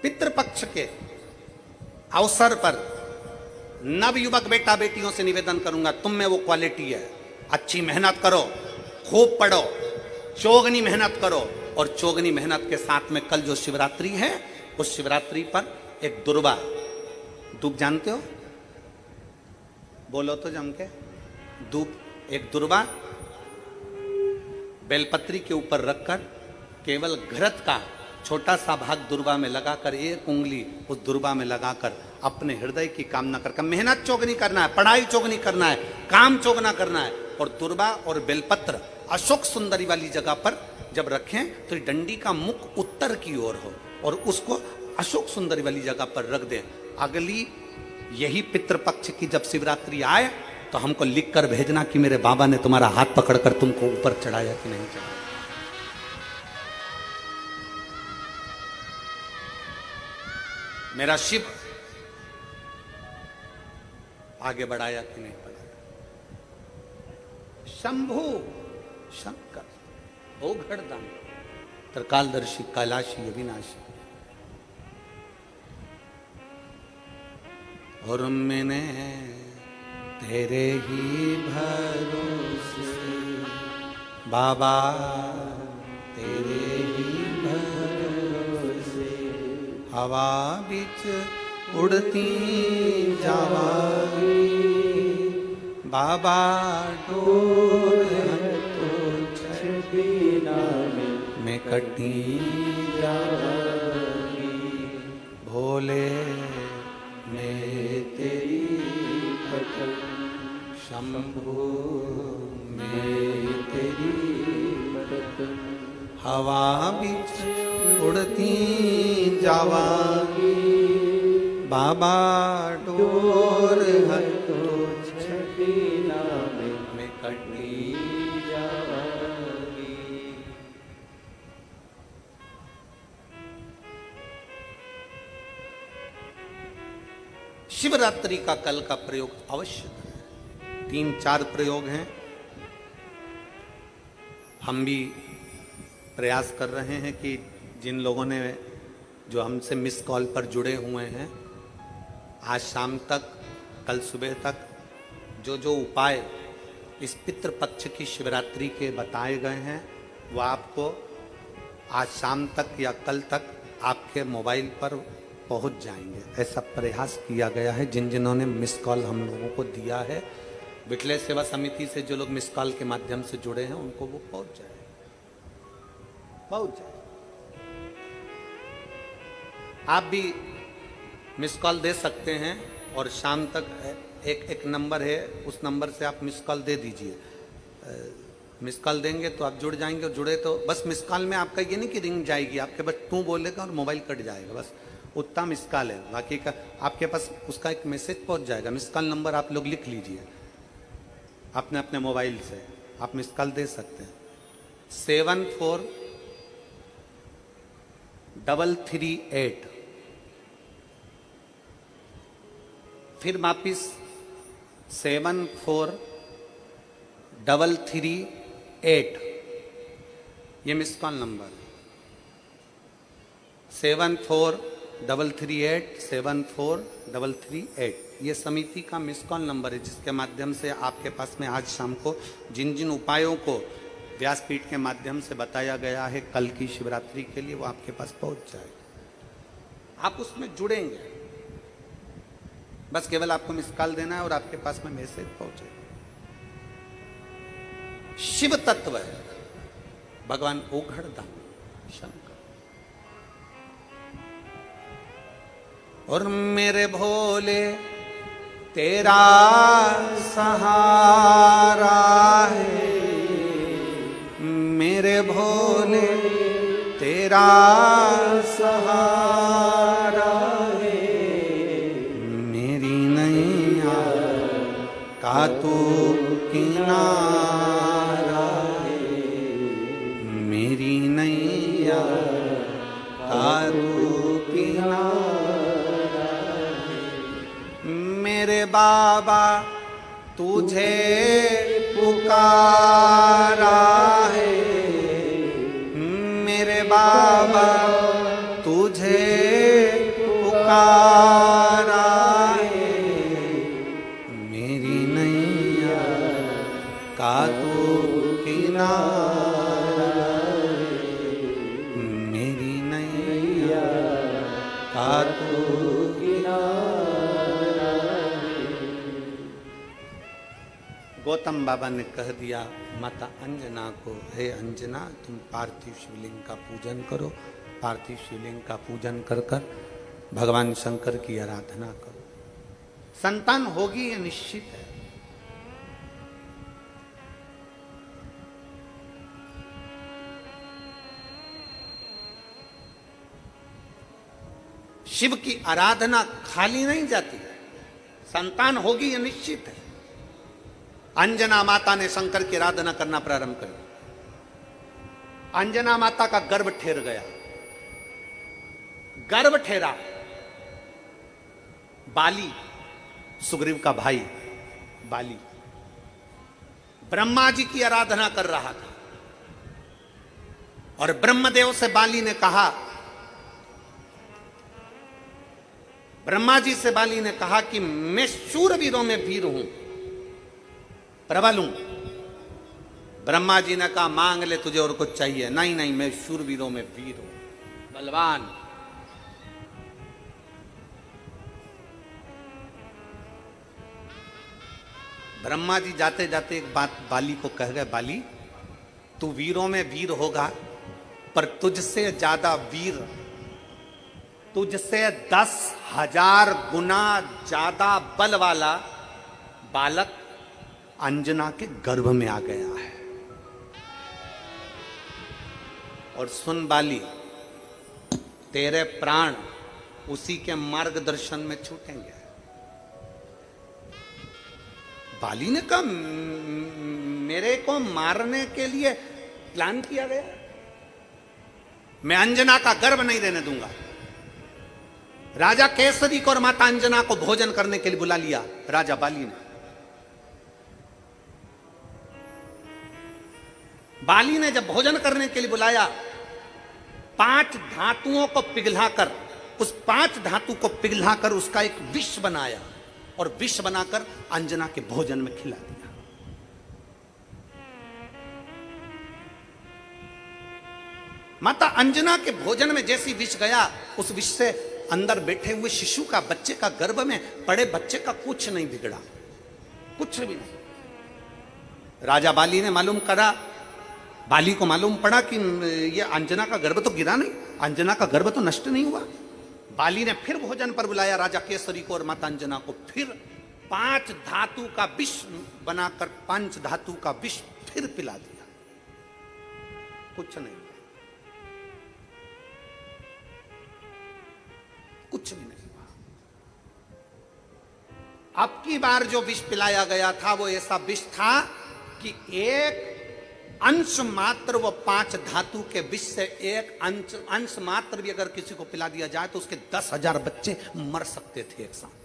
पितृपक्ष के अवसर पर नवयुवक बेटा बेटियों से निवेदन करूंगा, तुम में वो क्वालिटी है। अच्छी मेहनत करो, खूब पढ़ो, चौगनी मेहनत करो। और चौगनी मेहनत के साथ में कल जो शिवरात्रि है, उस शिवरात्रि पर एक दुर्वा, दूब जानते हो? बोलो तो जम के। धूप, एक दुर्वा बेलपत्री के ऊपर रखकर केवल घृत का छोटा सा भाग दुर्वा में लगाकर, एक उंगली उस दुर्वा में लगाकर अपने हृदय की कामना करके, मेहनत चोक नहीं करना है, पढ़ाई चोक नहीं करना है, काम चोक ना करना है, और दुर्वा और बेलपत्र अशोक सुंदरी वाली जगह पर जब रखें तो डंडी का मुख उत्तर की ओर हो और उसको अशोक सुंदरी वाली जगह पर रख दें। अगली यही पितृपक्ष की जब शिवरात्रि आए तो हमको लिख कर भेजना कि मेरे बाबा ने तुम्हारा हाथ पकड़कर तुमको ऊपर चढ़ाया कि नहीं चढ़ाया। मेरा शिव आगे बढ़ाया कि नहीं बढ़ाया। शंभु शंकर ओघड़दान त्रिकालदर्शी कैलाशी अविनाशी। और मैंने तेरे ही भरोसे बाबा, तेरे ही भरोसे हवा बिच उड़ती जावागी बाबा, डोर तो छबिना में कटी जावागी भोले में तेरी भजन, शंभु में तेरी भजन हवा बिच उड़ती जावागी बाबा, डोर है तो छबिना में कटी जावागी। शिवरात्रि का कल का प्रयोग अवश्य करें। 3-4 प्रयोग हैं, हम भी प्रयास कर रहे हैं कि जिन लोगों ने जो हमसे मिस कॉल पर जुड़े हुए हैं, आज शाम तक कल सुबह तक जो जो उपाय इस पितृपक्ष की शिवरात्रि के बताए गए हैं वो आपको आज शाम तक या कल तक आपके मोबाइल पर पहुंच जाएंगे। ऐसा प्रयास किया गया है। जिन जिन्होंने मिस कॉल हम लोगों को दिया है, बिटले सेवा समिति से जो लोग मिस कॉल के माध्यम से जुड़े हैं उनको वो पहुंच जाए। आप भी मिस कॉल दे सकते हैं और शाम तक एक नंबर है, उस नंबर से आप मिस कॉल दे दीजिए। मिस कॉल देंगे तो आप जुड़ जाएंगे, और जुड़े तो बस मिस कॉल में आपका ये नहीं कि रिंग जाएगी, आपके बस टू बोलेगा और मोबाइल कट जाएगा, बस उतना मिस कॉल है। बाकी का आपके पास उसका एक मैसेज पहुंच जाएगा। मिस कॉल नंबर आप लोग लिख लीजिए अपने अपने मोबाइल से, आप मिस कॉल दे सकते हैं। 74338। फिर वापिस 74338, ये मिस कॉल नंबर 74338 ये समिति का मिस कॉल नंबर है, जिसके माध्यम से आपके पास में आज शाम को जिन जिन उपायों को व्यासपीठ के माध्यम से बताया गया है कल की शिवरात्रि के लिए, वो आपके पास पहुंच जाए। आप उसमें जुड़ेंगे, बस केवल आपको मिस कॉल देना है और आपके पास में मैसेज पहुंचेगा। शिव तत्व है भगवान ओघड़दान शंकर। और मेरे भोले तेरा सहारा है, मेरे भोले तेरा सहारा है, मेरी नैया का तू किनारा है, मेरी नैया का तू किनारा है। मेरे बाबा तुझे पुकारा है, मेरे बाबा तुझे पुकारा है, मेरी नैया का तू किनारा है, मेरी नैया का तू किनारा है। गौतम बाबा ने कह दिया माता अंजना को, हे अंजना तुम पार्थिव शिवलिंग का पूजन करो, पार्थिव शिवलिंग का पूजन कर कर भगवान शंकर की आराधना करो, संतान होगी ये निश्चित है। शिव की आराधना खाली नहीं जाती, संतान होगी ये निश्चित है। अंजना माता ने शंकर की आराधना करना प्रारंभ कर दिया। अंजना माता का गर्भ ठहर गया, गर्भ ठहरा। बाली, सुग्रीव का भाई बाली, ब्रह्मा जी की आराधना कर रहा था और ब्रह्मदेव से बाली ने कहा, ब्रह्मा जी से बाली ने कहा कि मैं शूरवीरों में वीर हूं, प्रबल हूं। ब्रह्मा जी ने कहा मांग ले तुझे और कुछ चाहिए। नहीं नहीं, मैं शूरवीरों में वीर हूं, बलवान। ब्रह्मा जी जाते जाते एक बात बाली को कह गए, बाली तू वीरों में वीर होगा, पर तुझसे ज्यादा वीर, तुझसे 10,000 गुना ज्यादा बल वाला बालक अंजना के गर्भ में आ गया है। और सुन बाली, तेरे प्राण उसी के मार्गदर्शन में छूटेंगे। बाली ने कहा मेरे को मारने के लिए प्लान किया गया, मैं अंजना का गर्भ नहीं रहने दूंगा। राजा केसरी को और माता अंजना को भोजन करने के लिए बुला लिया राजा बाली ने। बाली ने जब भोजन करने के लिए बुलाया, 5 धातुओं को पिघलाकर, उस 5 धातु को पिघलाकर उसका एक विष बनाया और विष बनाकर अंजना के भोजन में खिला दिया। माता अंजना के भोजन में जैसी विष गया, उस विष से अंदर बैठे हुए शिशु का, बच्चे का, गर्भ में पड़े बच्चे का कुछ नहीं बिगड़ा, कुछ भी नहीं। राजा बाली ने मालूम करा, बाली को मालूम पड़ा कि ये अंजना का गर्भ तो गिरा नहीं, अंजना का गर्भ तो नष्ट नहीं हुआ। बाली ने फिर भोजन पर बुलाया राजा केसरी को और माता अंजना को, फिर 5 धातु का विष बनाकर 5 धातु का विष फिर पिला दिया, कुछ नहीं, कुछ भी नहीं हुआ। अब की बार जो विष पिलाया गया था वो ऐसा विष था कि एक अंश मात्र, वो 5 धातु के विष से एक अंश मात्र भी अगर किसी को पिला दिया जाए तो उसके 10,000 बच्चे मर सकते थे एक साथ,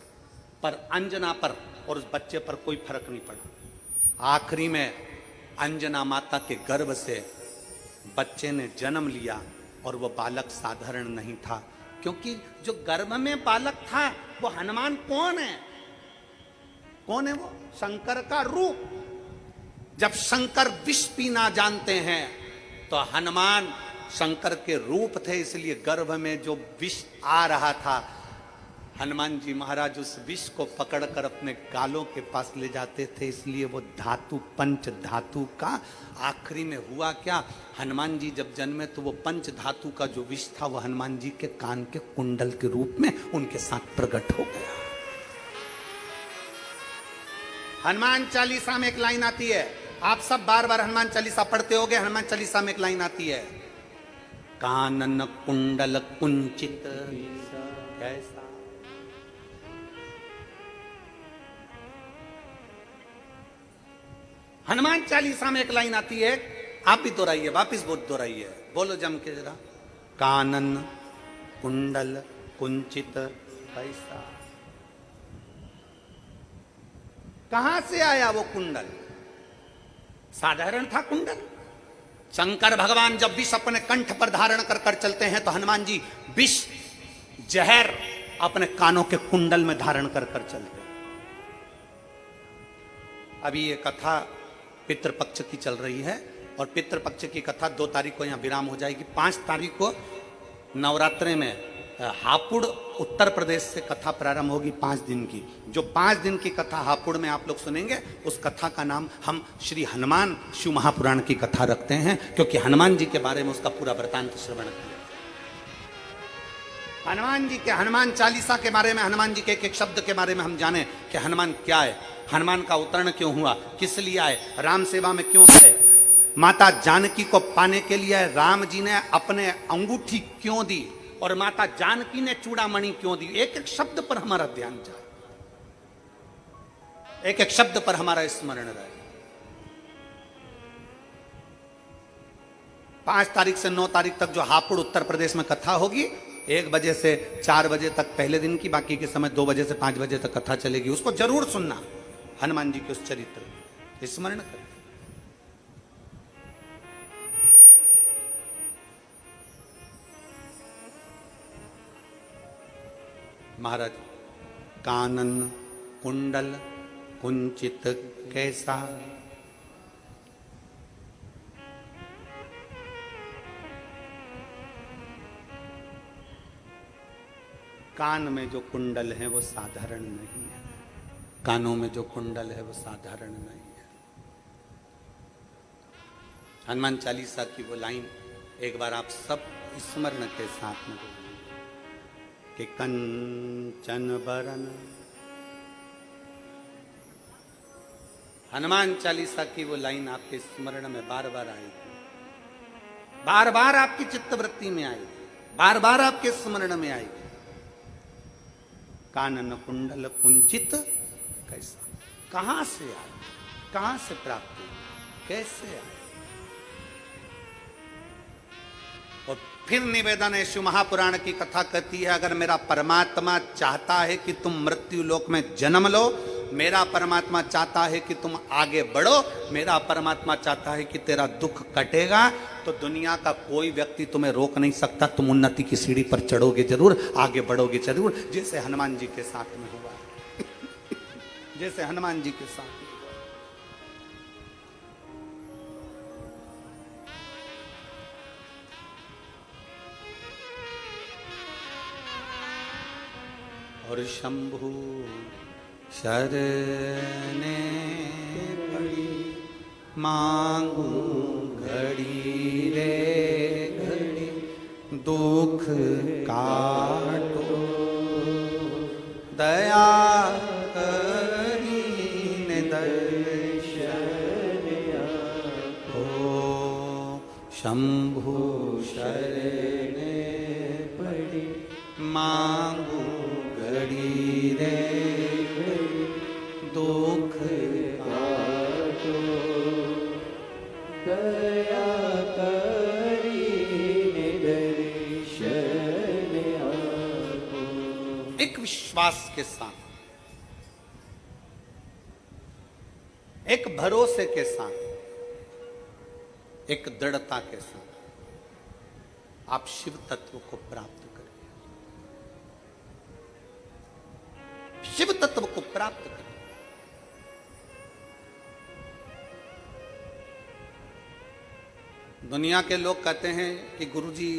पर अंजना पर और उस बच्चे पर कोई फर्क नहीं पड़ा। आखिरी में अंजना माता के गर्भ से बच्चे ने जन्म लिया और वो बालक साधारण नहीं था, क्योंकि जो गर्भ में बालक था वो हनुमान कौन है? कौन है वो? शंकर का रूप। जब शंकर विष पीना जानते हैं तो हनुमान शंकर के रूप थे, इसलिए गर्भ में जो विष आ रहा था, हनुमान जी महाराज उस विष को पकड़कर अपने गालों के पास ले जाते थे। इसलिए वो धातु, पंच धातु का आखिरी में हुआ क्या, हनुमान जी जब जन्मे तो वो पंच धातु का जो विष था वो हनुमान जी के कान के कुंडल के रूप में उनके साथ प्रकट हो गया। हनुमान चालीसा में एक लाइन आती है, आप सब बार बार हनुमान चालीसा पढ़ते होगे। हनुमान चालीसा में एक लाइन आती है, कानन कुंडल कुंचित कैसा। हनुमान चालीसा में एक लाइन आती है, आप भी दोहराइए, वापिस दोहराइए, बोलो जम के जरा, कानन कुंडल कुंचित कैसा। कहां से आया वो कुंडल? साधारण था कुंडल? शंकर भगवान जब विष अपने कंठ पर धारण कर कर चलते हैं तो हनुमान जी विष जहर अपने कानों के कुंडल में धारण कर कर चलते हैं। अभी ये कथा पितृपक्ष की चल रही है और पितृपक्ष की कथा 2 तारीख को यहां विराम हो जाएगी। 5 तारीख को नवरात्रे में हापुड़ उत्तर प्रदेश से कथा प्रारंभ होगी 5 दिन की। जो 5 दिन की कथा हापुड़ में आप लोग सुनेंगे, उस कथा का नाम हम श्री हनुमान शिव महापुराण की कथा रखते हैं, क्योंकि हनुमान जी के बारे में उसका पूरा वृतांत श्रवण किया। हनुमान जी के, हनुमान चालीसा के बारे में, हनुमान जी के एक एक शब्द के बारे में हम जाने कि हनुमान क्या है, हनुमान का अवतरण क्यों हुआ, किस लिए आए, राम सेवा में क्यों आए, माता जानकी को पाने के लिए राम जी ने अपने अंगूठी क्यों दी, और माता जानकी ने चूड़ामणि क्यों दी। एक एक शब्द पर हमारा ध्यान जाए, एक एक शब्द पर हमारा स्मरण रहे। 5 तारीख से 9 तारीख तक जो हापुड़ उत्तर प्रदेश में कथा होगी, 1 बजे से 4 बजे तक पहले दिन की, बाकी के समय 2 बजे से 5 बजे तक कथा चलेगी। उसको जरूर सुनना, हनुमान जी के उस चरित्र स्मरण करें। महाराज, कानन कुंडल कुंचित कैसा, कान में जो कुंडल है वो साधारण नहीं है, कानों में जो कुंडल है वो साधारण नहीं है। हनुमान चालीसा की वो लाइन एक बार आप सब स्मरण के साथ में बोलिए कि कंचन बरन। हनुमान चालीसा की वो लाइन आपके स्मरण में बार बार आएगी, बार बार आपकी चित्तवृत्ति में आएगी, बार बार आपके स्मरण में आएगी। कानन कुंडल कुंचित कैसा, कहां से आए, कहां से प्राप्त हुई, कैसे आए। और फिर निवेदन है, शिव महापुराण की कथा कहती है, अगर मेरा परमात्मा चाहता है कि तुम मृत्यु लोक में जन्म लो, मेरा परमात्मा चाहता है कि तुम आगे बढ़ो, मेरा परमात्मा चाहता है कि तेरा दुख कटेगा, तो दुनिया का कोई व्यक्ति तुम्हें रोक नहीं सकता। तुम उन्नति की सीढ़ी पर चढ़ोगे जरूर, आगे बढ़ोगे जरूर, जैसे हनुमान जी के साथ में हुआ जैसे हनुमान जी के साथ में हुआ। और शंभु शरणे पड़ी, मांगू घड़ी रे घड़ी, दुख काटो दया करीन दर्शन आपो। शंभु शरणे पड़ी, मांगू घड़ी रे घड़ी, दुख काटो दया करीन दर्शन आपो। एक विश्वास के साथ, एक भरोसे के साथ, एक दृढ़ता के साथ आप शिव तत्व को प्राप्त करिए, शिव तत्व को प्राप्त करिए। दुनिया के लोग कहते हैं कि गुरुजी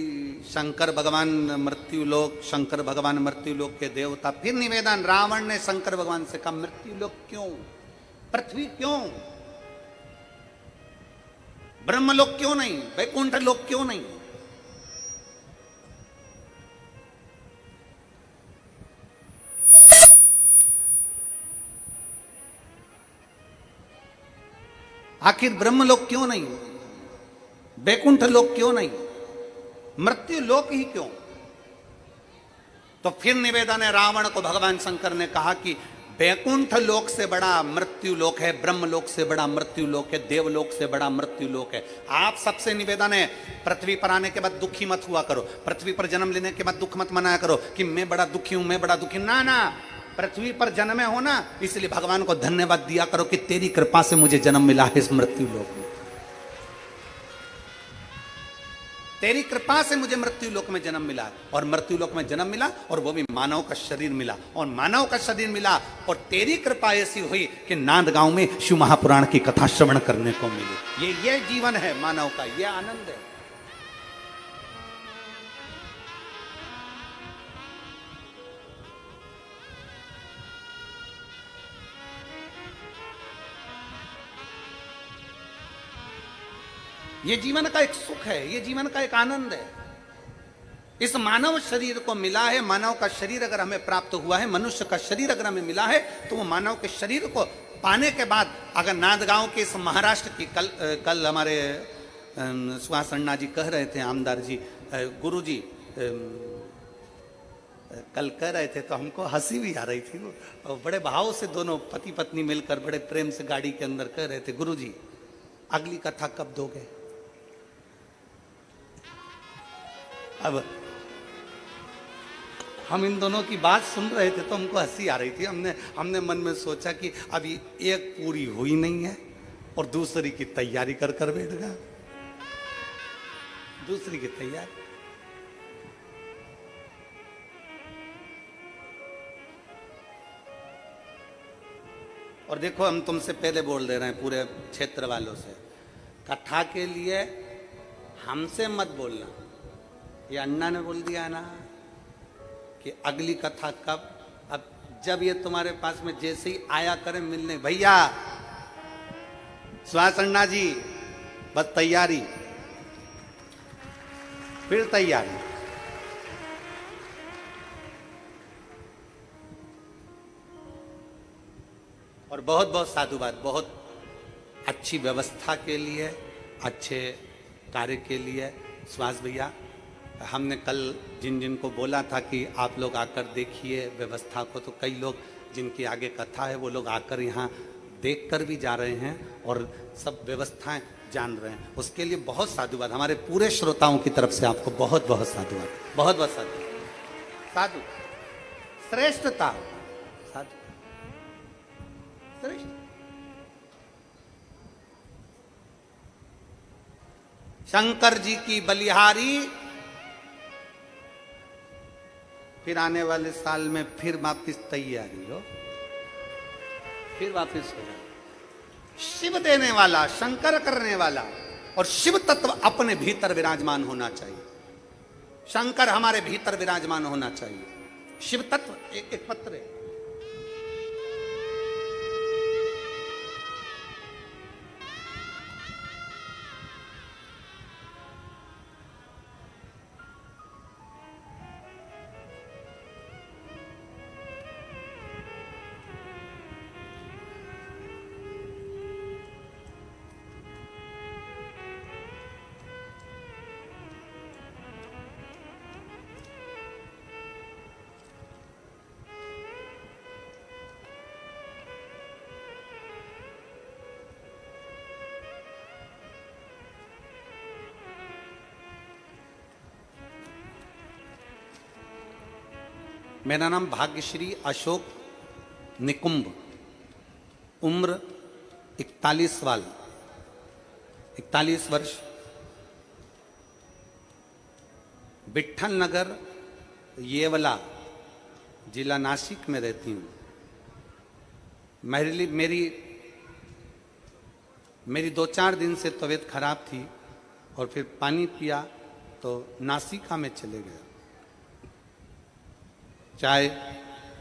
शंकर भगवान मृत्यु लोक, शंकर भगवान मृत्यु लोक के देवता। फिर निवेदन, रावण ने शंकर भगवान से कहा, मृत्यु लोक क्यों, पृथ्वी क्यों, ब्रह्मलोक क्यों नहीं, वैकुंठ लोक क्यों नहीं। आखिर ब्रह्मलोक क्यों नहीं, वैकुंठ लोक क्यों नहीं, मृत्यु लोक ही क्यों। तो फिर निवेदन है, रावण को भगवान शंकर ने कहा कि वैकुंठ लोक से बड़ा मृत्यु लोक है, ब्रह्म लोक से बड़ा मृत्यु लोक है, देवलोक से बड़ा मृत्यु लोक है। आप सबसे निवेदन है, पृथ्वी पर आने के बाद दुखी मत हुआ करो, पृथ्वी पर जन्म लेने के बाद दुख मत मनाया करो कि मैं बड़ा दुखी हूं, मैं बड़ा दुखी। ना ना, पृथ्वी पर जन्मे हो ना, इसलिए भगवान को धन्यवाद दिया करो कि तेरी कृपा से मुझे जन्म मिला है इस मृत्यु लोक में, तेरी कृपा से मुझे मृत्यु लोक में जन्म मिला। और मृत्यु लोक में जन्म मिला, और वो भी मानव का शरीर मिला, और मानव का शरीर मिला, और तेरी कृपा ऐसी हुई कि नांदगांव में शिव महापुराण की कथा श्रवण करने को मिली। ये जीवन है मानव का, ये आनंद है। ये जीवन का एक सुख है, ये जीवन का एक आनंद है। इस मानव शरीर को मिला है, मानव का शरीर अगर हमें प्राप्त हुआ है, मनुष्य का शरीर अगर हमें मिला है, तो वो मानव के शरीर को पाने के बाद अगर नांदगांव के इस महाराष्ट्र की कल हमारे सुहास अन्ना जी कह रहे थे, आमदार जी, गुरु जी कल कह रहे थे तो हमको हंसी भी आ रही थी। और बड़े भाव से दोनों पति पत्नी मिलकर बड़े प्रेम से गाड़ी के अंदर कह रहे थे, गुरु जी अगली कथा कब दोगे? अब हम इन दोनों की बात सुन रहे थे तो हमको हंसी आ रही थी। हमने मन में सोचा कि अभी एक पूरी हुई नहीं है और दूसरी की तैयारी कर कर बैठ गया, दूसरी की तैयारी। और देखो हम तुमसे पहले बोल दे रहे हैं पूरे क्षेत्र वालों से, कथा के लिए हमसे मत बोलना। ये अन्ना ने बोल दिया ना कि अगली कथा कब। अब जब ये तुम्हारे पास में जैसे ही आया करें मिलने, भैया सुहास अन्ना जी बस तैयारी, फिर तैयारी। और बहुत बहुत साधुवाद, बहुत अच्छी व्यवस्था के लिए, अच्छे कार्य के लिए। सुहास भैया, हमने कल जिन जिन को बोला था कि आप लोग आकर देखिए व्यवस्था को, तो कई लोग जिनकी आगे कथा है वो लोग आकर यहाँ देख कर भी जा रहे हैं और सब व्यवस्थाएं जान रहे हैं। उसके लिए बहुत साधुवाद, हमारे पूरे श्रोताओं की तरफ से आपको बहुत बहुत साधुवाद, बहुत बहुत साधुवाद। साधु श्रेष्ठता, साधु श्रेष्ठ। शंकर जी की बलिहारी, फिर आने वाले साल में फिर वापिस तैयारी हो, फिर वापिस हो। शिव देने वाला, शंकर करने वाला, और शिव तत्व अपने भीतर विराजमान होना चाहिए। शंकर हमारे भीतर विराजमान होना चाहिए। शिव तत्व एक पत्र है। मेरा नाम भाग्यश्री अशोक निकुंभ, उम्र 41 वर्ष, विट्ठल नगर येवला जिला नासिक में रहती हूँ। मेरी 2-4 दिन से तबीयत खराब थी और फिर पानी पिया तो नासिका में चले गया। चाय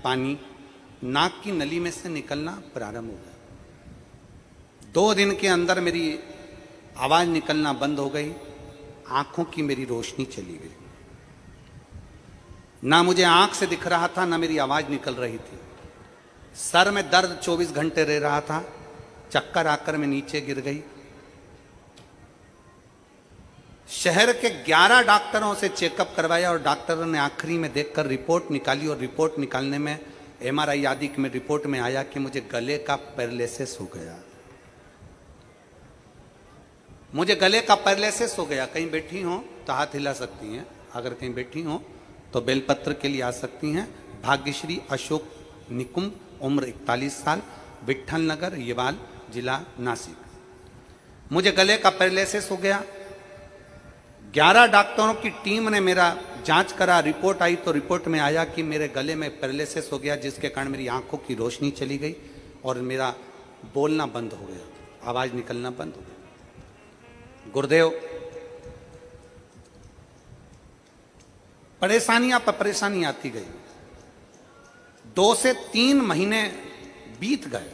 पानी नाक की नली में से निकलना प्रारंभ हो गया। 2 दिन के अंदर मेरी आवाज निकलना बंद हो गई, आंखों की मेरी रोशनी चली गई। ना मुझे आंख से दिख रहा था, ना मेरी आवाज निकल रही थी। सर में दर्द 24 घंटे रह रहा था। चक्कर आकर मैं नीचे गिर गई। शहर के 11 डॉक्टरों से चेकअप करवाया और डॉक्टरों ने आखिरी में देखकर रिपोर्ट निकाली, और रिपोर्ट निकालने में MRI आदि में रिपोर्ट में आया कि मुझे गले का पैरालिसिस हो गया। मुझे गले का पैरालिसिस हो गया। कहीं बैठी हो तो हाथ हिला सकती हैं, अगर कहीं बैठी हो तो बेलपत्र के लिए आ सकती हैं। भाग्यश्री अशोक निकुंभ, उम्र 41 साल, विट्ठल नगर येवाल जिला नासिक। मुझे गले का पैरालिसिस हो गया। 11 डॉक्टरों की टीम ने मेरा जांच करा, रिपोर्ट आई तो रिपोर्ट में आया कि मेरे गले में पैरालिसिस हो गया, जिसके कारण मेरी आंखों की रोशनी चली गई और मेरा बोलना बंद हो गया, आवाज निकलना बंद हो गया। गुरुदेव, परेशानियां पर परेशानी आती गई। 2 से 3 महीने बीत गए।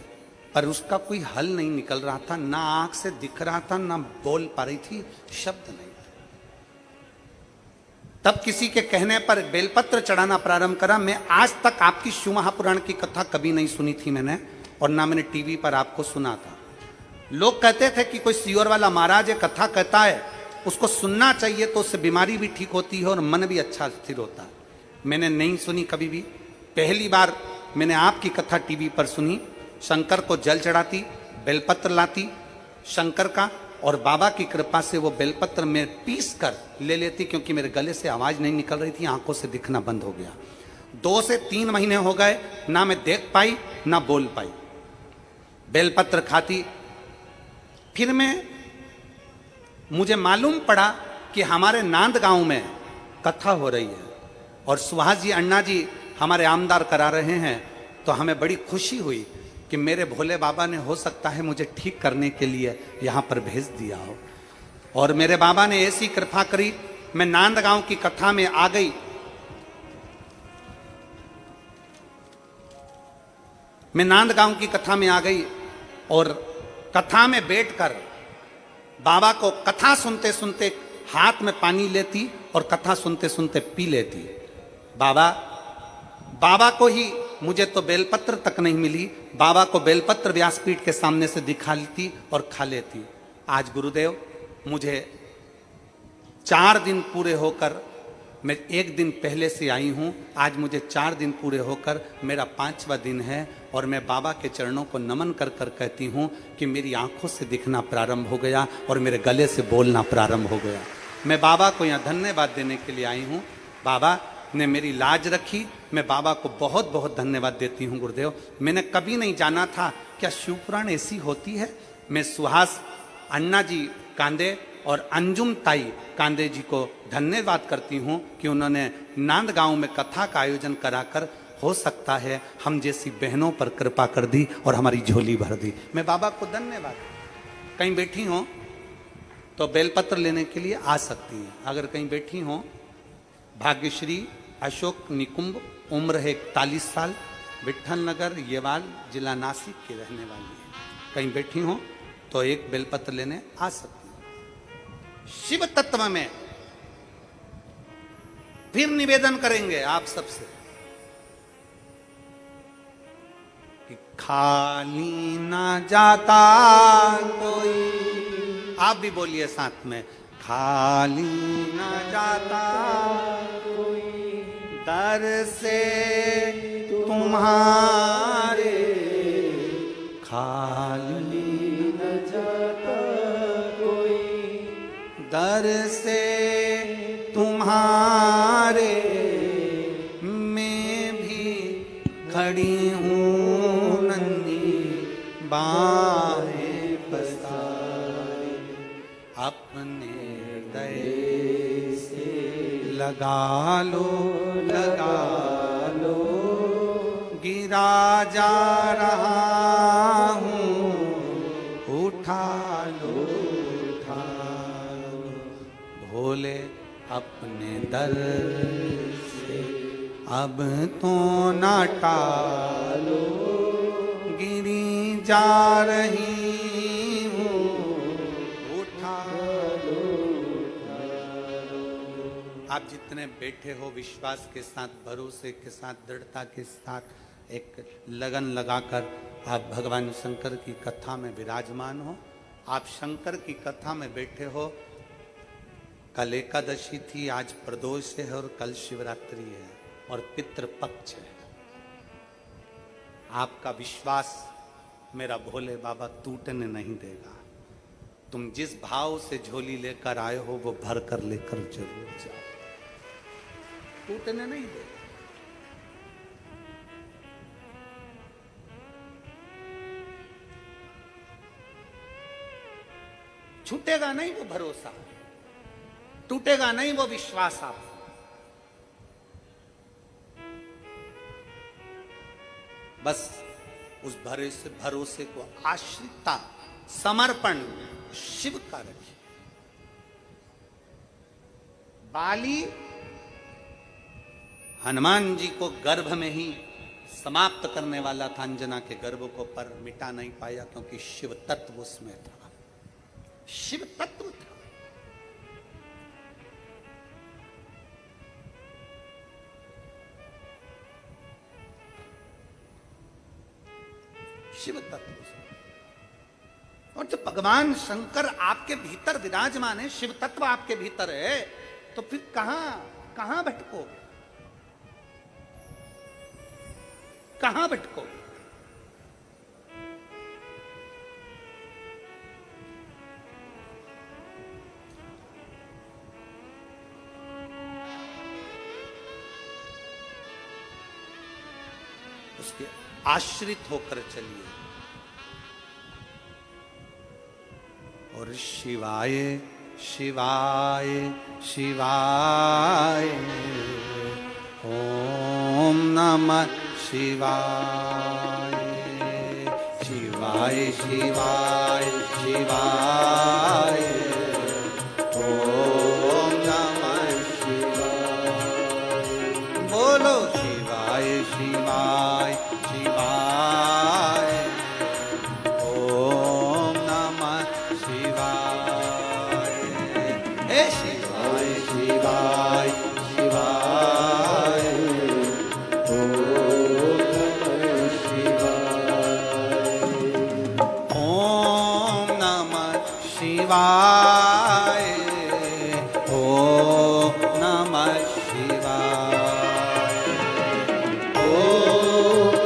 पर उसका कोई हल नहीं निकल रहा था, ना आंख से दिख रहा था, ना बोल पा रही थी, शब्द नहीं। तब किसी के कहने पर बेलपत्र चढ़ाना प्रारंभ करा। मैं आज तक आपकी शिव महापुराण की कथा कभी नहीं सुनी थी मैंने, और ना मैंने टीवी पर आपको सुना था। लोग कहते थे कि कोई सियोर वाला महाराज ये कथा कहता है, उसको सुनना चाहिए, तो उससे बीमारी भी ठीक होती है और मन भी अच्छा स्थिर होता है। मैंने नहीं सुनी कभी भी। पहली बार मैंने आपकी कथा टीवी पर सुनी। शंकर को जल चढ़ाती, बेलपत्र लाती शंकर का, और बाबा की कृपा से वो बेलपत्र में पीस कर ले लेती, क्योंकि मेरे गले से आवाज नहीं निकल रही थी, आंखों से दिखना बंद हो गया। 2 से 3 महीने हो गए, ना मैं देख पाई ना बोल पाई। बेलपत्र खाती। फिर मुझे मालूम पड़ा कि हमारे नांद गांव में कथा हो रही है और सुहास जी अण्णा जी हमारे आमदार करा रहे हैं। तो हमें बड़ी खुशी हुई कि मेरे भोले बाबा ने हो सकता है मुझे ठीक करने के लिए यहां पर भेज दिया हो। और मेरे बाबा ने ऐसी कृपा करी, मैं नांद गांव की कथा में आ गई। मैं नांद गांव की कथा में आ गई और कथा में बैठकर बाबा को कथा सुनते सुनते हाथ में पानी लेती और कथा सुनते सुनते पी लेती। बाबा को ही, मुझे तो बेलपत्र तक नहीं मिली, बाबा को बेलपत्र व्यासपीठ के सामने से दिखा लेती और खा लेती। आज गुरुदेव मुझे 4 दिन पूरे होकर, मैं 1 दिन पहले से आई हूं, आज मुझे 4 दिन पूरे होकर मेरा 5वां दिन है, और मैं बाबा के चरणों को नमन कर कर कहती हूं कि मेरी आंखों से दिखना प्रारंभ हो गया और मेरे गले से बोलना प्रारंभ हो गया। मैं बाबा को यहाँ धन्यवाद देने के लिए आई हूँ। बाबा ने मेरी लाज रखी, मैं बाबा को बहुत बहुत धन्यवाद देती हूँ गुरुदेव। मैंने कभी नहीं जाना था क्या शिवपुराण ऐसी होती है। मैं सुहास अण्णा जी कांदे और अंजुम ताई कांदे जी को धन्यवाद करती हूँ कि उन्होंने नांद गांव में कथा का आयोजन कराकर, हो सकता है हम जैसी बहनों पर कृपा कर दी और हमारी झोली भर दी। मैं बाबा को धन्यवाद। कहीं बैठी हो तो बेलपत्र लेने के लिए आ सकती हैं। अगर कहीं बैठी हो, भाग्यश्री अशोक निकुंभ, उम्र है 41 साल, विठल नगर येवाल, जिला नासिक की रहने वाली है। कहीं बैठी हो तो एक बेलपत्र लेने आ सकती है। शिव तत्व में फिर निवेदन करेंगे आप सबसे कि खाली ना जाता कोई, आप भी बोलिए साथ में, खाली ना जाता कोई दर से तुम्हारे, खाली न जाता कोई दर से तुम्हारे, मैं भी खड़ी हूँ नन्ही बाहें पसारे, अपने दए से लगा लो गिरा जा रहा हूँ, उठा लो भोले अपने दर से, अब तो ना टालो, गिरी जा रही हूँ, उठा लो। आप जितने बैठे हो विश्वास के साथ, भरोसे के साथ, दृढ़ता के साथ, एक लगन लगाकर आप भगवान शंकर की कथा में विराजमान हो। आप शंकर की कथा में बैठे हो। कल एकादशी थी, आज प्रदोष है और कल शिवरात्रि है और पितृपक्ष है। आपका विश्वास मेरा भोले बाबा टूटने नहीं देगा। तुम जिस भाव से झोली लेकर आए हो वो भर कर लेकर जरूर जाओ, टूटने नहीं देगा। छूटेगा नहीं वो भरोसा, टूटेगा नहीं वो विश्वास। आप बस उस भरोसे को आश्रितता, समर्पण शिव का रखिए। बाली हनुमान जी को गर्भ में ही समाप्त करने वाला था अंजना के गर्भ को, पर मिटा नहीं पाया क्योंकि शिव तत्व उसमें था, शिव तत्व था। शिव तत्व। और जब भगवान शंकर आपके भीतर विराजमान है, शिव तत्व आपके भीतर है, तो फिर कहां भटकोगे, कहां भटकोगे? उसके आश्रित होकर चलिए। और शिवाय शिवाय शिवाय ओम नमः शिवाय, शिवाय शिवाय शिवाय ओम नमः शिवाय। बोलो शिवाय शिवाय शिवाय ओम नमः शिवाय। हे शिवाय शिवाय शिवाय ओम नमः शिवाय, ओम नमः शिवाय, ओम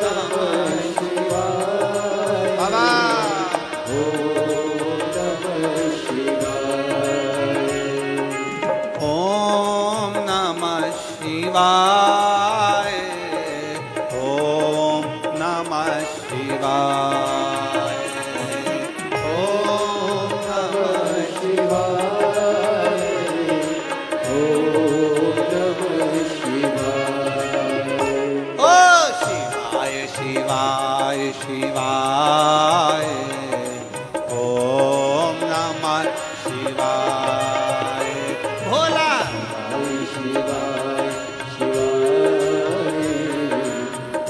नमः शिवाय। बाबा ओम नमः शिवाय, ओम नमः शिवाय, ओम नमः शिवाय, ओम नमः शिवाय। ओ शिवाय शिवाय शिवाय ओम नमः शिवाय। भोला शिवाय शिवाय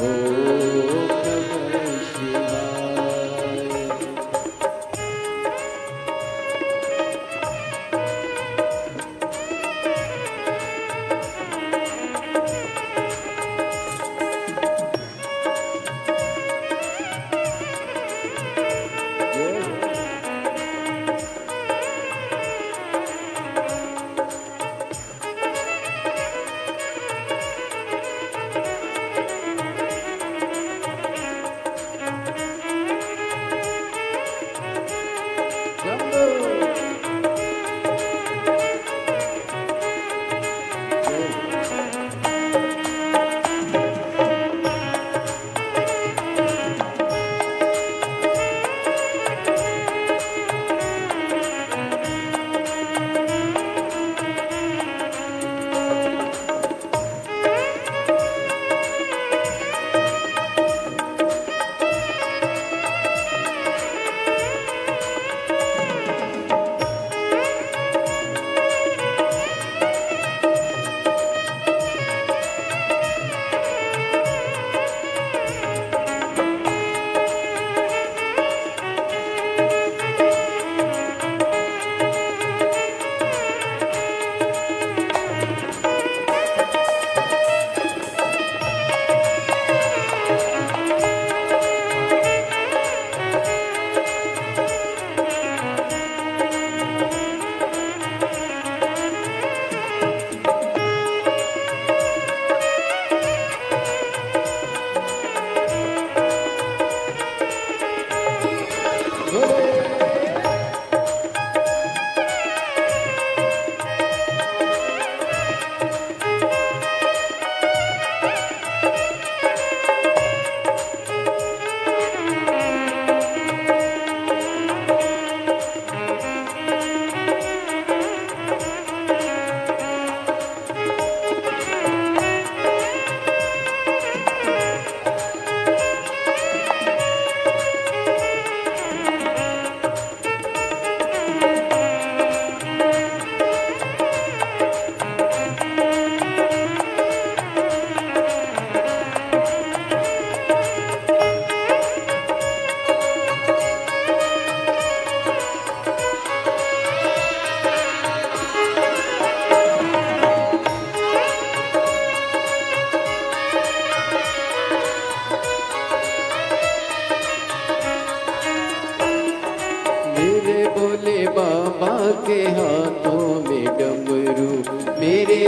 ओम नमः शिवाय।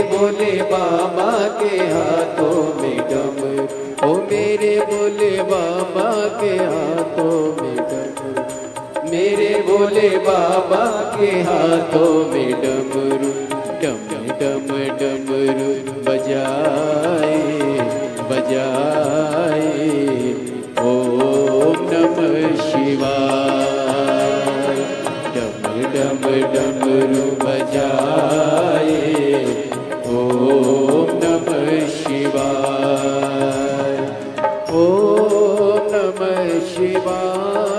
भोले बाबा के हाथों में डमरू, ओ मेरे भोले बाबा के हाथों में डमरू, मेरे भोले बाबा के हाथों में डमरू, डम डम डमरू बजाए बजाए, ओम नमः शिवाय। डम डम डमरू बजाए, ओम नमः शिवाय, ओम नमः शिवाय,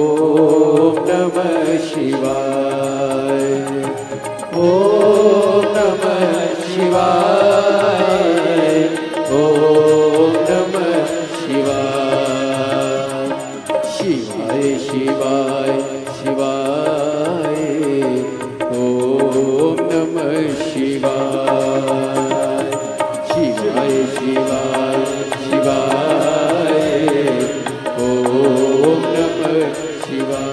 ओम नमः शिवाय, ओम नमः शिवाय, ओम नमः शिवाय, शिवाय शिवाय शिवाय, ओम नमः शिवाय, शिवाय शिवाय शिवाय, ओम नमः शिवाय।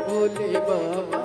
भोले बाबा